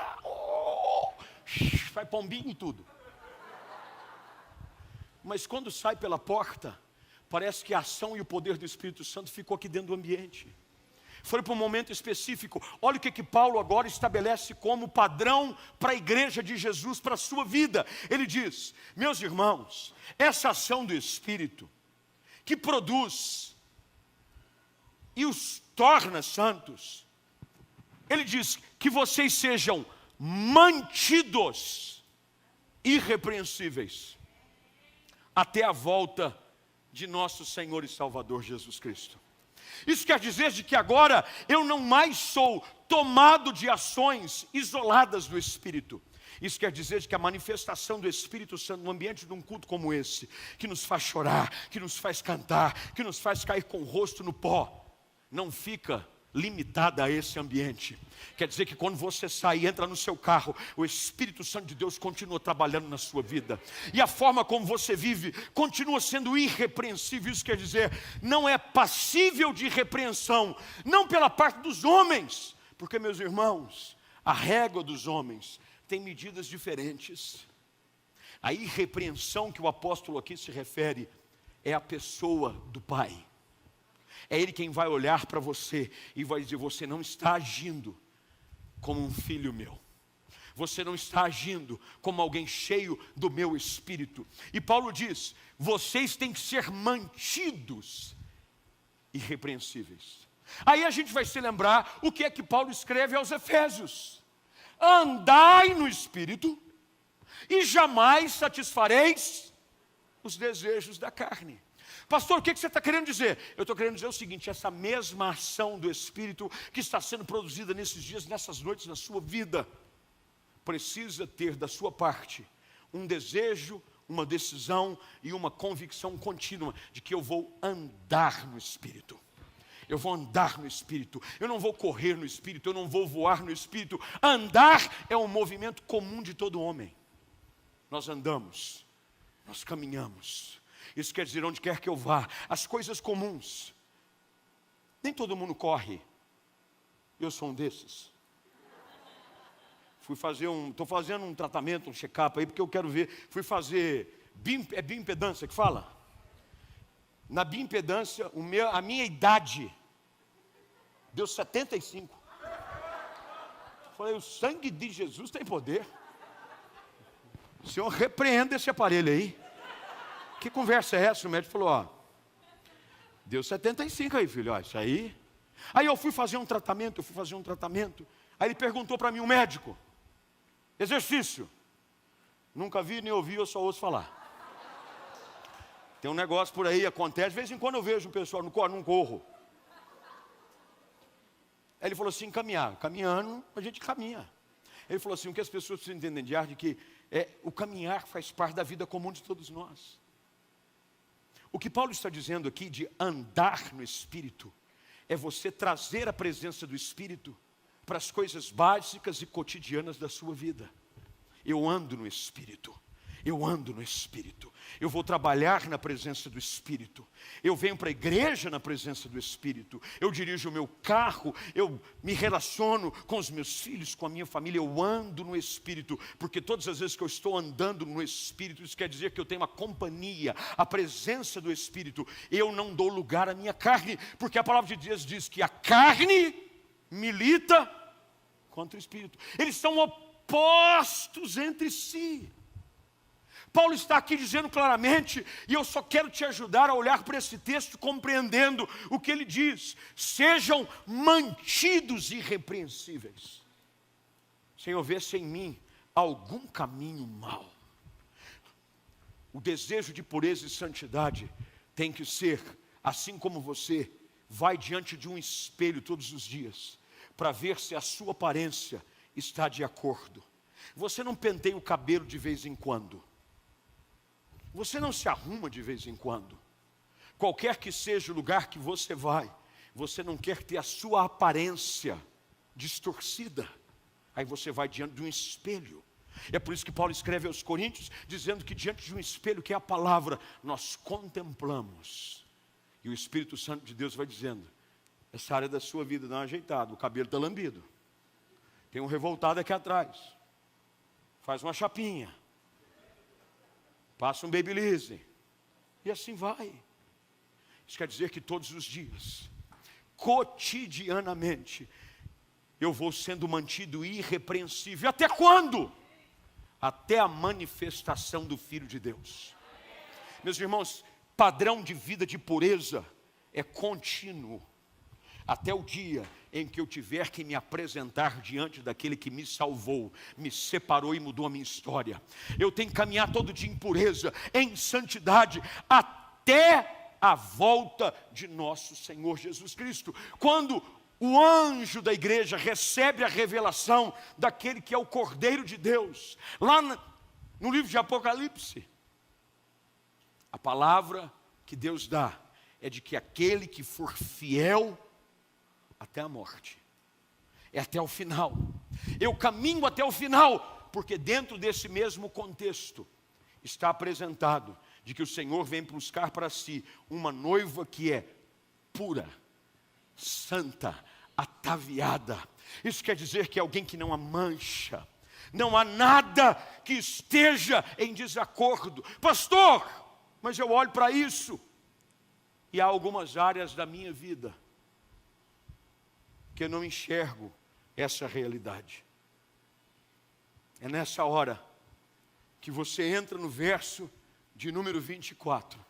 vai pombinho e tudo. Mas quando sai pela porta, parece que a ação e o poder do Espírito Santo ficou aqui dentro do ambiente. Foi para um momento específico. Olha o que Paulo agora estabelece como padrão para a igreja de Jesus, para a sua vida. Ele diz, meus irmãos, essa ação do Espírito, que produz e os torna santos, ele diz que vocês sejam mantidos irrepreensíveis até a volta de nosso Senhor e Salvador Jesus Cristo. Isso quer dizer de que agora eu não mais sou tomado de ações isoladas do Espírito. Isso quer dizer de que a manifestação do Espírito Santo no ambiente de um culto como esse, que nos faz chorar, que nos faz cantar, que nos faz cair com o rosto no pó, não fica limitada a esse ambiente. Quer dizer que quando você sai e entra no seu carro, o Espírito Santo de Deus continua trabalhando na sua vida, e a forma como você vive continua sendo irrepreensível. Isso quer dizer, não é passível de repreensão, não pela parte dos homens, porque, meus irmãos, a régua dos homens tem medidas diferentes. A irrepreensão que o apóstolo aqui se refere é a pessoa do Pai. É Ele quem vai olhar para você e vai dizer, você não está agindo como um filho meu. Você não está agindo como alguém cheio do meu Espírito. E Paulo diz, vocês têm que ser mantidos irrepreensíveis. Aí a gente vai se lembrar o que é que Paulo escreve aos Efésios. Andai no Espírito e jamais satisfareis os desejos da carne. Pastor, o que você está querendo dizer? Eu estou querendo dizer o seguinte, essa mesma ação do Espírito que está sendo produzida nesses dias, nessas noites, na sua vida, precisa ter da sua parte um desejo, uma decisão e uma convicção contínua de que eu vou andar no Espírito. Eu vou andar no Espírito, eu não vou correr no Espírito, eu não vou voar no Espírito. Andar é um movimento comum de todo homem. Nós andamos, nós caminhamos. Isso quer dizer, onde quer que eu vá, as coisas comuns. Nem todo mundo corre. Eu sou um desses. Estou fazendo um tratamento, um check-up aí, porque eu quero ver. Fui fazer, é bioimpedância que fala? Na bioimpedância, a minha idade deu 75. Falei, o sangue de Jesus tem poder. O Senhor repreenda esse aparelho aí. Que conversa é essa? O médico falou, ó, deu 75 aí, filho, ó, isso aí. Aí eu fui fazer um tratamento, Aí ele perguntou para mim, o médico, exercício. Nunca vi nem ouvi, eu só ouço falar. Tem um negócio por aí, acontece, de vez em quando eu vejo o pessoal, não corro. Aí ele falou assim, caminhando, a gente caminha. Ele falou assim, o que as pessoas precisam entender de arte, que o caminhar faz parte da vida comum de todos nós. O que Paulo está dizendo aqui de andar no Espírito, é você trazer a presença do Espírito para as coisas básicas e cotidianas da sua vida. Eu ando no Espírito. Eu ando no Espírito. Eu vou trabalhar na presença do Espírito. Eu venho para a igreja na presença do Espírito. Eu dirijo o meu carro. Eu me relaciono com os meus filhos, com a minha família. Eu ando no Espírito. Porque todas as vezes que eu estou andando no Espírito, isso quer dizer que eu tenho a companhia, a presença do Espírito. Eu não dou lugar à minha carne. Porque a palavra de Deus diz que a carne milita contra o Espírito. Eles são opostos entre si. Paulo está aqui dizendo claramente, e eu só quero te ajudar a olhar para esse texto compreendendo o que ele diz. Sejam mantidos irrepreensíveis, sem houvesse em mim algum caminho mau. O desejo de pureza e santidade tem que ser, assim como você vai diante de um espelho todos os dias, para ver se a sua aparência está de acordo. Você não penteia o cabelo de vez em quando. Você não se arruma de vez em quando. Qualquer que seja o lugar que você vai, você não quer ter a sua aparência distorcida. Aí você vai diante de um espelho. É por isso que Paulo escreve aos Coríntios, dizendo que diante de um espelho, que é a palavra, nós contemplamos. E o Espírito Santo de Deus vai dizendo: essa área da sua vida não é ajeitada, o cabelo está lambido, tem um revoltado aqui atrás, faz uma chapinha, passa um babyliss, e assim vai. Isso quer dizer que todos os dias, cotidianamente, eu vou sendo mantido irrepreensível. Até quando? Até a manifestação do Filho de Deus. Meus irmãos, padrão de vida de pureza é contínuo, até o dia em que eu tiver que me apresentar diante daquele que me salvou, me separou e mudou a minha história. Eu tenho que caminhar todo dia em pureza, em santidade, até a volta de nosso Senhor Jesus Cristo. Quando o anjo da igreja recebe a revelação daquele que é o Cordeiro de Deus, lá no livro de Apocalipse, a palavra que Deus dá é de que aquele que for fiel até a morte, é até o final. Eu caminho até o final, porque dentro desse mesmo contexto está apresentado de que o Senhor vem buscar para si uma noiva que é pura, santa, ataviada. Isso quer dizer que é alguém que não há mancha, não há nada que esteja em desacordo. Pastor, mas eu olho para isso e há algumas áreas da minha vida que eu não enxergo essa realidade. É nessa hora que você entra no verso de número 24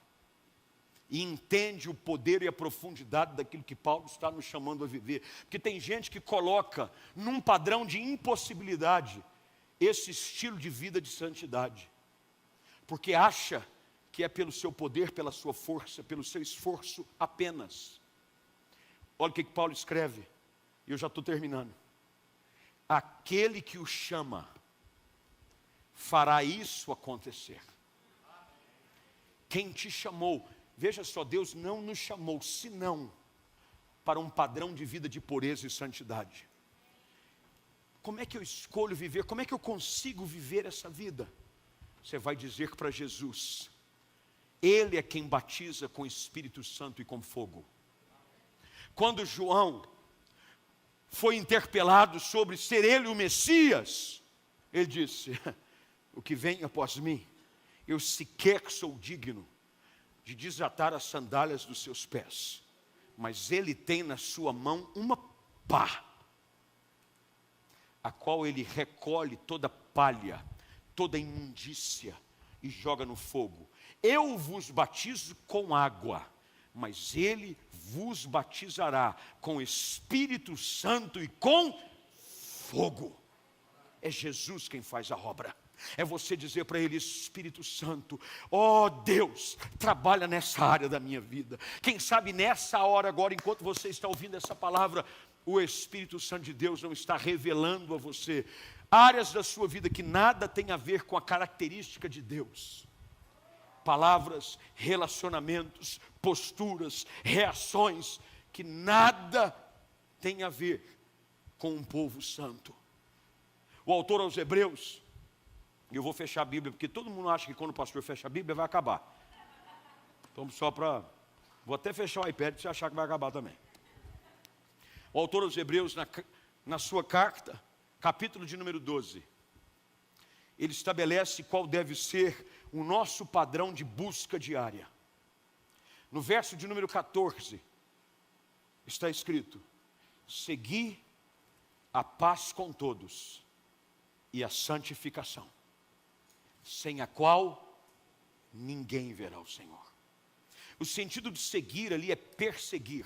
e entende o poder e a profundidade daquilo que Paulo está nos chamando a viver. Porque tem gente que coloca num padrão de impossibilidade esse estilo de vida de santidade, porque acha que é pelo seu poder, pela sua força, pelo seu esforço apenas. Olha o que Paulo escreve, e eu já estou terminando. Aquele que o chama fará isso acontecer. Quem te chamou, veja só, Deus não nos chamou senão para um padrão de vida de pureza e santidade. Como é que eu escolho viver? Como é que eu consigo viver essa vida? Você vai dizer para Jesus: Ele é quem batiza com Espírito Santo e com fogo. Quando João foi interpelado sobre ser ele o Messias, ele disse: o que vem após mim, eu sequer sou digno de desatar as sandálias dos seus pés, mas ele tem na sua mão uma pá, a qual ele recolhe toda palha, toda imundícia e joga no fogo. Eu vos batizo com água, mas ele vos batizará com Espírito Santo e com fogo. É Jesus quem faz a obra. É você dizer para ele: Espírito Santo, ó Deus, trabalha nessa área da minha vida. Quem sabe nessa hora agora, enquanto você está ouvindo essa palavra, o Espírito Santo de Deus não está revelando a você áreas da sua vida que nada tem a ver com a característica de Deus. Palavras, relacionamentos, posturas, reações que nada tem a ver com um povo santo. O autor aos Hebreus, e eu vou fechar a Bíblia, porque todo mundo acha que quando o pastor fecha a Bíblia vai acabar. Então vou até fechar o iPad para você achar que vai acabar também. O autor aos Hebreus, na sua carta, capítulo de número 12, ele estabelece qual deve ser o nosso padrão de busca diária. No verso de número 14, está escrito: segui a paz com todos e a santificação, sem a qual ninguém verá o Senhor. O sentido de seguir ali é perseguir,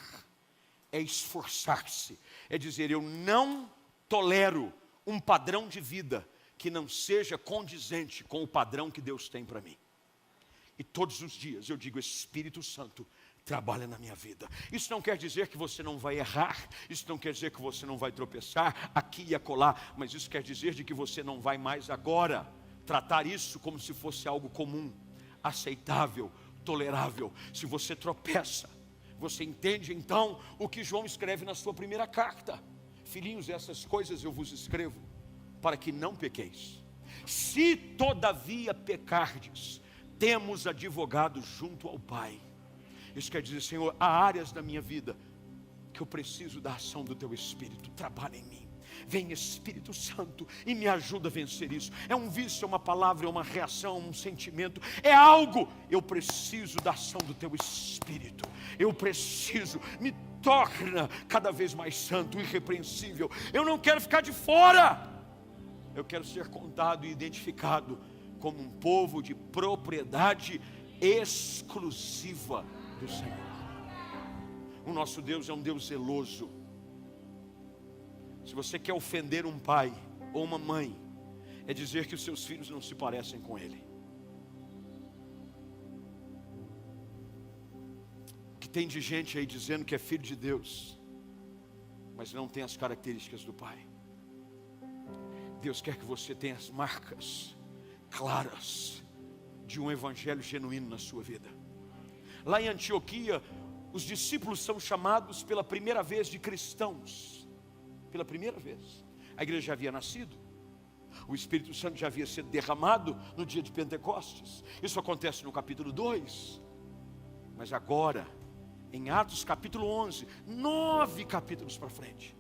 é esforçar-se, é dizer: eu não tolero um padrão de vida que não seja condizente com o padrão que Deus tem para mim. E todos os dias eu digo: Espírito Santo, trabalha na minha vida. Isso não quer dizer que você não vai errar, isso não quer dizer que você não vai tropeçar aqui e acolá, mas isso quer dizer de que você não vai mais agora tratar isso como se fosse algo comum, aceitável, tolerável. Se você tropeça, você entende então o que João escreve na sua primeira carta: filhinhos, essas coisas eu vos escrevo para que não pequeis. Se todavia pecardes, temos advogado junto ao Pai. Isso quer dizer, Senhor, há áreas da minha vida que eu preciso da ação do Teu Espírito. Trabalha em mim. Vem Espírito Santo e me ajuda a vencer isso. É um vício, é uma palavra, é uma reação, um sentimento, é algo. Eu preciso da ação do Teu Espírito. Eu preciso, me torna cada vez mais santo, irrepreensível. Eu não quero ficar de fora. Eu quero ser contado e identificado como um povo de propriedade exclusiva do Senhor. O nosso Deus é um Deus zeloso. Se você quer ofender um pai ou uma mãe, é dizer que os seus filhos não se parecem com ele. O que tem de gente aí dizendo que é filho de Deus, mas não tem as características do pai. Deus quer que você tenha as marcas claras de um evangelho genuíno na sua vida. Lá em Antioquia, os discípulos são chamados pela primeira vez de cristãos. Pela primeira vez. A igreja já havia nascido. O Espírito Santo já havia sido derramado no dia de Pentecostes. Isso acontece no capítulo 2. Mas agora, em Atos capítulo 11, 9 capítulos para frente,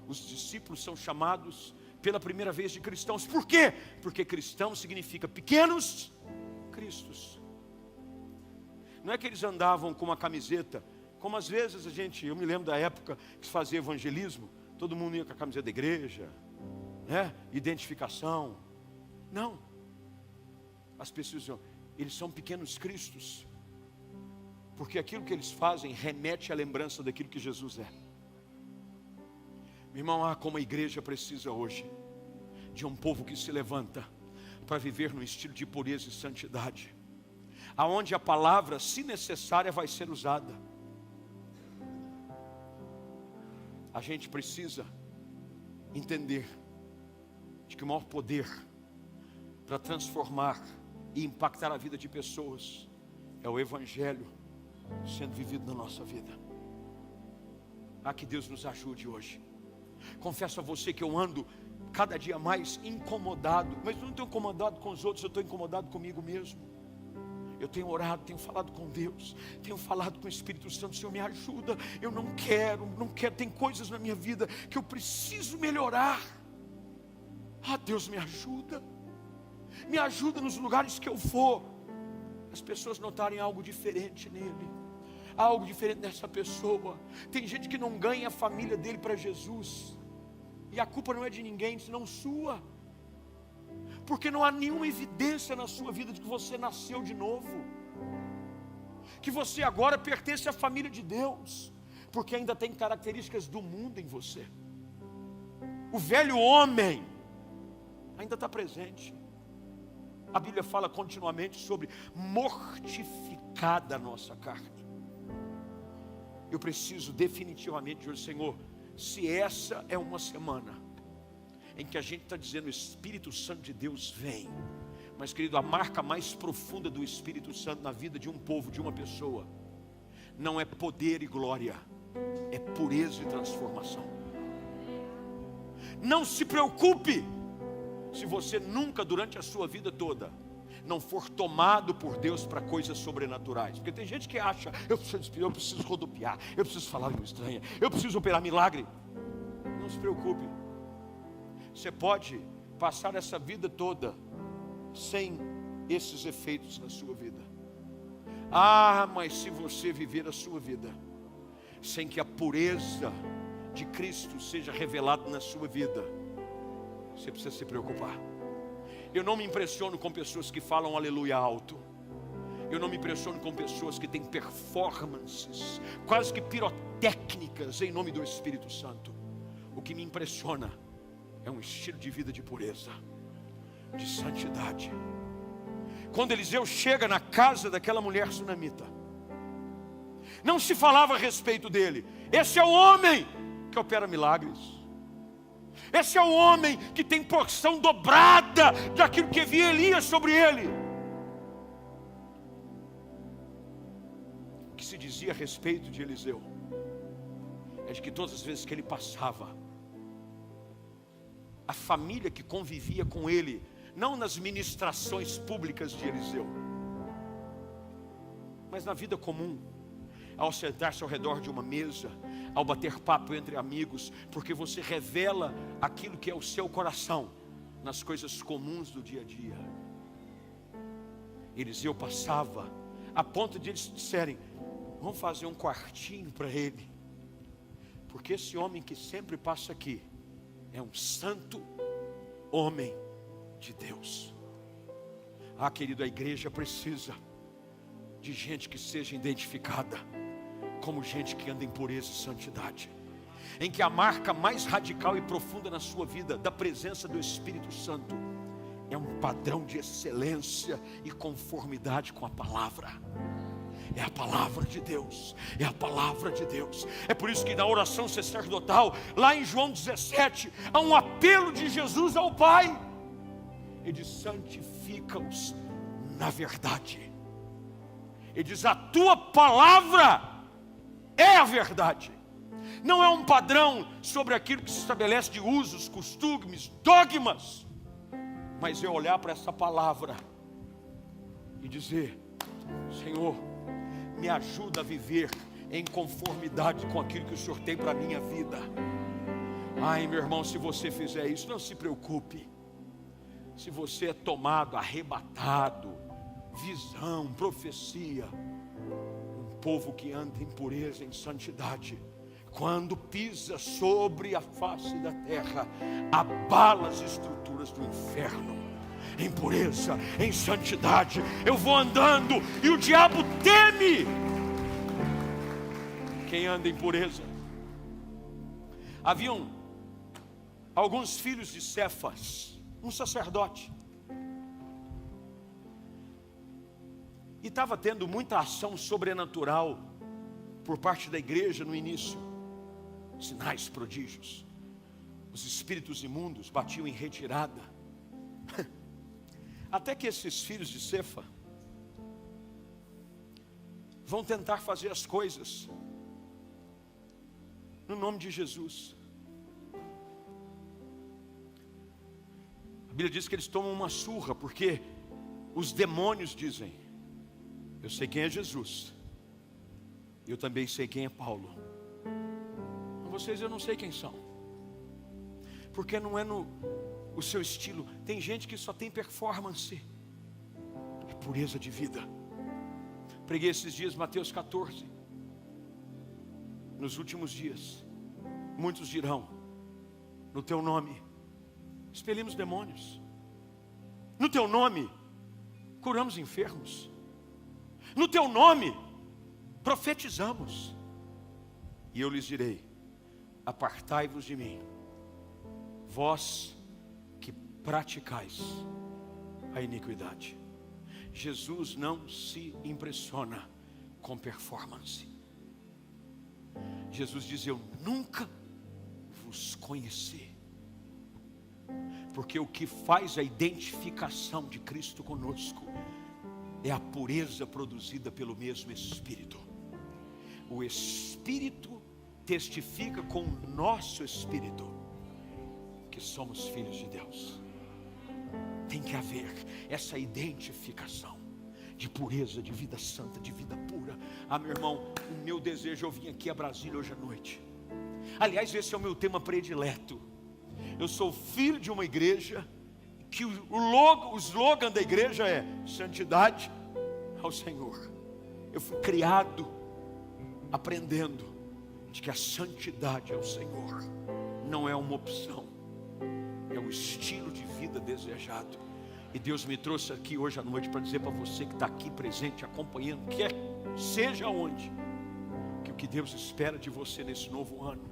os discípulos são chamados pela primeira vez de cristãos. Por quê? Porque cristão significa pequenos cristos. Não é que eles andavam com uma camiseta, como às vezes eu me lembro da época que se fazia evangelismo, todo mundo ia com a camiseta da igreja, né? Identificação. Não. As pessoas dizem, eles são pequenos cristos, porque aquilo que eles fazem remete à lembrança daquilo que Jesus é. Meu irmão, como a igreja precisa hoje de um povo que se levanta para viver no estilo de pureza e santidade, aonde a palavra, se necessária, vai ser usada. A gente precisa entender de que o maior poder para transformar e impactar a vida de pessoas é o Evangelho sendo vivido na nossa vida. Que Deus nos ajude hoje. Confesso a você que eu ando cada dia mais incomodado, mas não estou incomodado com os outros, eu estou incomodado comigo mesmo. Eu tenho orado, tenho falado com Deus, tenho falado com o Espírito Santo. Senhor, me ajuda. Eu não quero, tem coisas na minha vida que eu preciso melhorar. Deus, me ajuda nos lugares que eu for, as pessoas notarem algo diferente nele, algo diferente nessa pessoa. Tem gente que não ganha a família dele para Jesus, e a culpa não é de ninguém, senão sua. Porque não há nenhuma evidência na sua vida de que você nasceu de novo, que você agora pertence à família de Deus, porque ainda tem características do mundo em você. O velho homem ainda está presente. A Bíblia fala continuamente sobre mortificar a nossa carne. Eu preciso definitivamente hoje, Senhor, se essa é uma semana em que a gente está dizendo, o Espírito Santo de Deus vem. Mas querido, a marca mais profunda do Espírito Santo na vida de um povo, de uma pessoa, não é poder e glória, é pureza e transformação. Não se preocupe se você nunca durante a sua vida toda não for tomado por Deus para coisas sobrenaturais. Porque tem gente que acha, eu preciso rodopiar, eu preciso falar língua estranha, eu preciso operar milagre. Não se preocupe. Você pode passar essa vida toda sem esses efeitos na sua vida. Mas se você viver a sua vida sem que a pureza de Cristo seja revelada na sua vida, você precisa se preocupar. Eu não me impressiono com pessoas que falam aleluia alto. Eu não me impressiono com pessoas que têm performances quase que pirotécnicas em nome do Espírito Santo. O que me impressiona é um estilo de vida de pureza, de santidade. Quando Eliseu chega na casa daquela mulher sunamita, não se falava a respeito dele. Esse é o homem que opera milagres. Esse é o homem que tem porção dobrada daquilo que havia Elias sobre ele. O que se dizia a respeito de Eliseu é de que todas as vezes que ele passava, a família que convivia com ele, não nas ministrações públicas de Eliseu, mas na vida comum, ao sentar-se ao redor de uma mesa, ao bater papo entre amigos, porque você revela aquilo que é o seu coração nas coisas comuns do dia a dia. Eliseu passava a ponto de eles disserem: vamos fazer um quartinho para ele, porque esse homem que sempre passa aqui é um santo homem de Deus. Ah, querido, a igreja precisa de gente que seja identificada como gente que anda em pureza e santidade, em que a marca mais radical e profunda na sua vida da presença do Espírito Santo é um padrão de excelência e conformidade com a palavra. É a palavra de Deus, é a palavra de Deus. É por isso que na oração sacerdotal, lá em João 17, há um apelo de Jesus ao Pai. Ele diz: santifica-os na verdade. Ele diz: a tua palavra é a verdade. Não é um padrão sobre aquilo que se estabelece de usos, costumes, dogmas, mas é olhar para essa palavra e dizer: Senhor, me ajuda a viver em conformidade com aquilo que o Senhor tem para a minha vida. Ai, meu irmão, se você fizer isso, não se preocupe. Se você é tomado, arrebatado, visão, profecia, um povo que anda em pureza, em santidade, quando pisa sobre a face da terra, abala as estruturas do inferno. Em pureza, em santidade, eu vou andando e o diabo teme quem anda em pureza. Haviam alguns filhos de Cefas, um sacerdote, e estava tendo muita ação sobrenatural por parte da igreja no início, sinais, prodígios. Os espíritos imundos batiam em retirada. Até que esses filhos de Cefa vão tentar fazer as coisas no nome de Jesus. A Bíblia diz que eles tomam uma surra, porque os demônios dizem: eu sei quem é Jesus, eu também sei quem é Paulo, vocês eu não sei quem são, porque não é o seu estilo. Tem gente que só tem performance e pureza de vida. Preguei esses dias Mateus 14. Nos últimos dias muitos dirão: no teu nome expelimos demônios, no teu nome curamos enfermos, no teu nome profetizamos. E eu lhes direi: apartai-vos de mim, vós que praticais a iniquidade. Jesus não se impressiona com performance. Jesus diz: eu nunca vos conheci. Porque o que faz a identificação de Cristo conosco é a pureza produzida pelo mesmo Espírito. O Espírito testifica com o nosso espírito que somos filhos de Deus. Tem que haver essa identificação de pureza, de vida santa, de vida pura. Ah, meu irmão, o meu desejo, eu vim aqui a Brasília hoje à noite. Aliás, esse é o meu tema predileto. Eu sou filho de uma igreja que o slogan da igreja é santidade ao Senhor. Eu fui criado aprendendo de que a santidade ao Senhor não é uma opção, é o estilo de vida desejado. E Deus me trouxe aqui hoje à noite para dizer para você que está aqui presente, acompanhando, quer seja onde, que o que Deus espera de você nesse novo ano,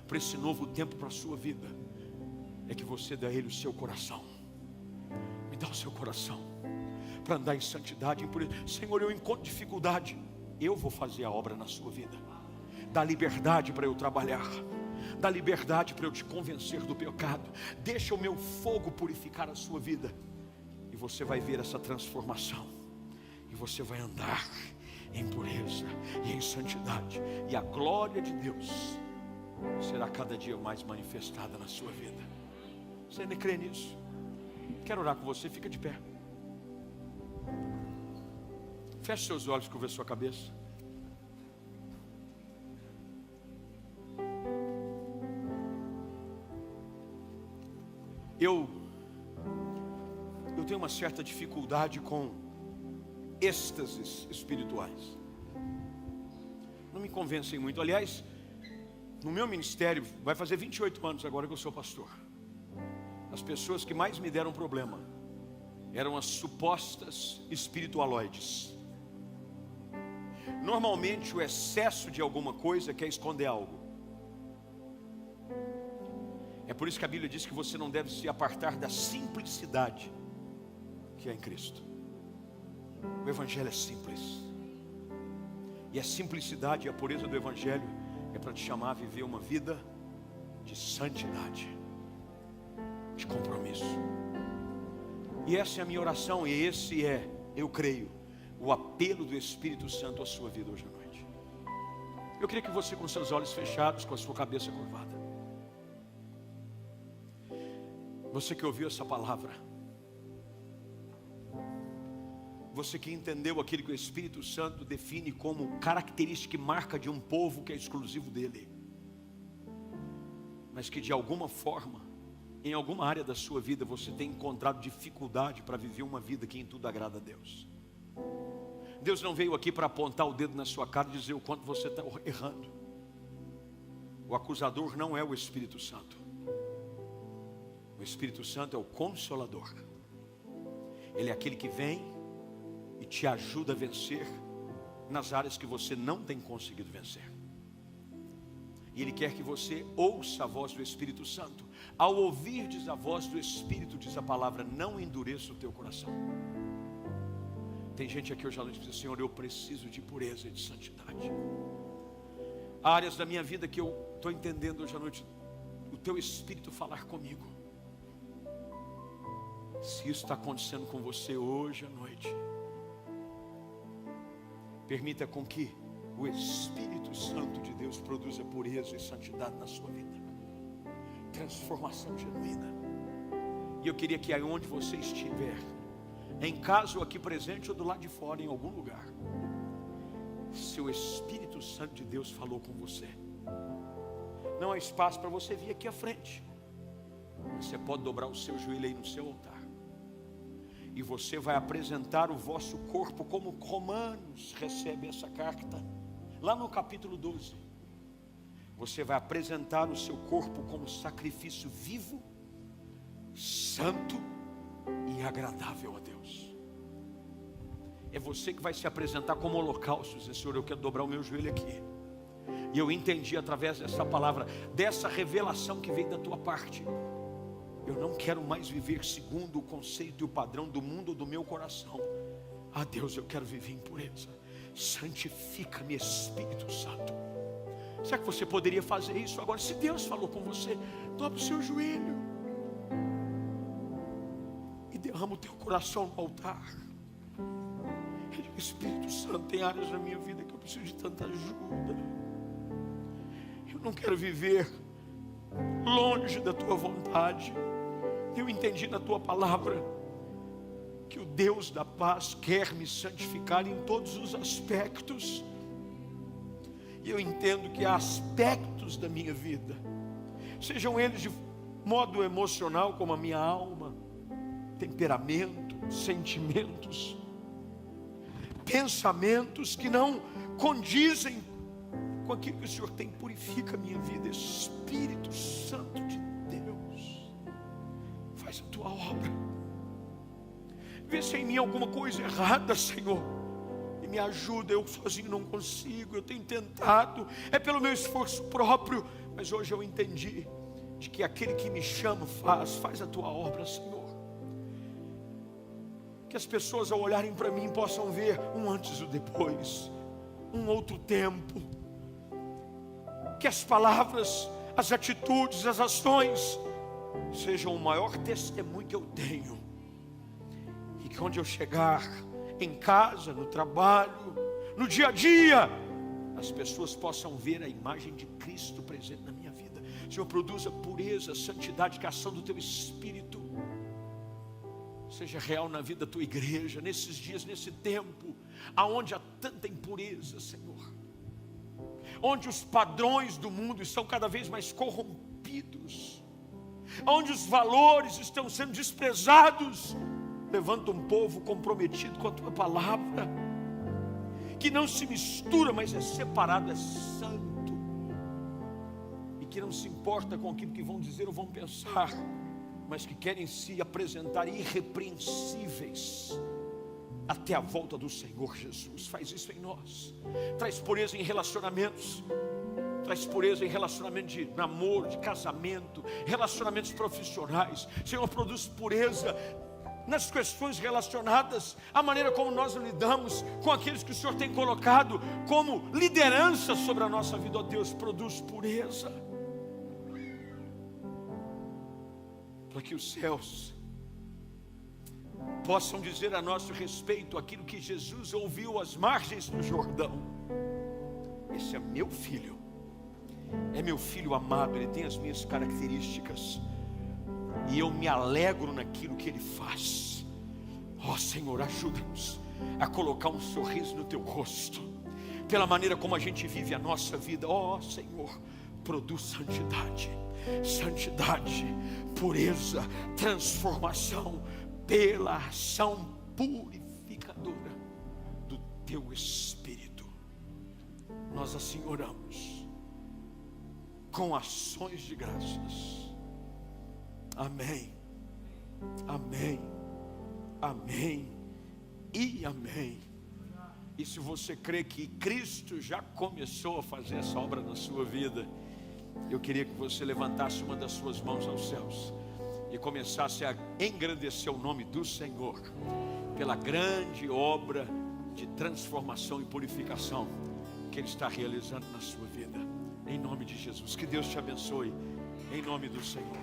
para esse novo tempo para a sua vida, é que você dê a Ele o seu coração. Me dá o seu coração para andar em santidade, em pureza. Senhor, eu encontro dificuldade, eu vou fazer a obra na sua vida. Dá liberdade para eu trabalhar, dá liberdade para eu te convencer do pecado. Deixa o meu fogo purificar a sua vida, e você vai ver essa transformação, e você vai andar em pureza e em santidade, e a glória de Deus será cada dia mais manifestada na sua vida. Você ainda crê nisso? Quero orar com você, fica de pé. Feche seus olhos, curva sua cabeça. Eu tenho uma certa dificuldade com êxtases espirituais. Não me convencem muito. Aliás, no meu ministério, vai fazer 28 anos agora que eu sou pastor. As pessoas que mais me deram problema eram as supostas espiritualoides. Normalmente o excesso de alguma coisa quer esconder algo. É por isso que a Bíblia diz que você não deve se apartar da simplicidade que é em Cristo. O Evangelho é simples. E a simplicidade e a pureza do Evangelho é para te chamar a viver uma vida de santidade, de compromisso. E essa é a minha oração, e esse é, eu creio, o apelo do Espírito Santo à sua vida hoje à noite. Eu queria que você, com seus olhos fechados, com a sua cabeça curvada, você que ouviu essa palavra, você que entendeu aquilo que o Espírito Santo define como característica e marca de um povo que é exclusivo dele, mas que de alguma forma, em alguma área da sua vida, você tem encontrado dificuldade para viver uma vida que em tudo agrada a Deus. Deus não veio aqui para apontar o dedo na sua cara e dizer o quanto você está errando. O acusador não é o Espírito Santo. O Espírito Santo é o Consolador. Ele é aquele que vem e te ajuda a vencer nas áreas que você não tem conseguido vencer. E Ele quer que você ouça a voz do Espírito Santo. Ao ouvirdes a voz do Espírito, diz a palavra, não endureça o teu coração. Tem gente aqui hoje à noite que diz, Senhor, eu preciso de pureza e de santidade. Há áreas da minha vida que eu estou entendendo hoje à noite, o teu Espírito falar comigo. Se isso está acontecendo com você hoje à noite, permita com que o Espírito Santo de Deus produza pureza e santidade na sua vida. Transformação genuína. E eu queria que aí onde você estiver, em casa ou aqui presente ou do lado de fora, em algum lugar, se o Espírito Santo de Deus falou com você, não há espaço para você vir aqui à frente. Você pode dobrar o seu joelho aí no seu altar. E você vai apresentar o vosso corpo, como Romanos recebe essa carta, lá no capítulo 12. Você vai apresentar o seu corpo como sacrifício vivo, santo e agradável a Deus. É você que vai se apresentar como holocausto, dizer, Senhor, eu quero dobrar o meu joelho aqui. E eu entendi através dessa palavra, dessa revelação que veio da tua parte, eu não quero mais viver segundo o conceito e o padrão do mundo ou do meu coração. Ah, Deus, eu quero viver em pureza. Santifica-me, Espírito Santo. Será que você poderia fazer isso agora? Se Deus falou com você, dobre o seu joelho e derrama o teu coração no altar. E diga, Espírito Santo, tem áreas na minha vida que eu preciso de tanta ajuda. Eu não quero viver longe da tua vontade. Eu entendi na tua palavra que o Deus da paz quer me santificar em todos os aspectos. E eu entendo que há aspectos da minha vida, sejam eles de modo emocional, como a minha alma, temperamento, sentimentos, pensamentos que não condizem com aquilo que o Senhor tem. Purifica a minha vida, Espírito Santo de Deus, faz a tua obra. Vê se em mim alguma coisa errada, Senhor, e me ajuda. Eu sozinho não consigo, eu tenho tentado, é pelo meu esforço próprio, mas hoje eu entendi de que aquele que me chama faz a tua obra, Senhor. Que as pessoas ao olharem para mim possam ver um antes e um depois, um outro tempo. Que as palavras, as atitudes, as ações sejam o maior testemunho que eu tenho. E que onde eu chegar, em casa, no trabalho, no dia a dia, as pessoas possam ver a imagem de Cristo presente na minha vida. Senhor, produza pureza, santidade, que a ação do Teu Espírito seja real na vida da Tua igreja, nesses dias, nesse tempo, aonde há tanta impureza, Senhor, onde os padrões do mundo estão cada vez mais corrompidos, onde os valores estão sendo desprezados. Levanta um povo comprometido com a Tua palavra, que não se mistura, mas é separado, é santo, e que não se importa com aquilo que vão dizer ou vão pensar, mas que querem se apresentar irrepreensíveis até a volta do Senhor Jesus. Faz isso em nós. Traz pureza em relacionamentos. Traz pureza em relacionamento de namoro, de casamento, relacionamentos profissionais. Senhor, produz pureza nas questões relacionadas à maneira como nós lidamos com aqueles que o Senhor tem colocado como liderança sobre a nossa vida. Ó Deus, produz pureza, para que os céus possam dizer a nosso respeito aquilo que Jesus ouviu às margens do Jordão: esse é meu filho, é meu filho amado, ele tem as minhas características, e eu me alegro naquilo que ele faz. Ó Senhor, ajuda-nos a colocar um sorriso no Teu rosto, pela maneira como a gente vive a nossa vida. Ó Senhor, produz santidade, santidade, pureza, transformação, pela ação purificadora do Teu Espírito. Nós assim oramos, com ações de graças. Amém, amém, amém e amém. E se você crê que Cristo já começou a fazer essa obra na sua vida, eu queria que você levantasse uma das suas mãos aos céus e começasse a engrandecer o nome do Senhor pela grande obra de transformação e purificação que Ele está realizando na sua vida. Em nome de Jesus, que Deus te abençoe, em nome do Senhor.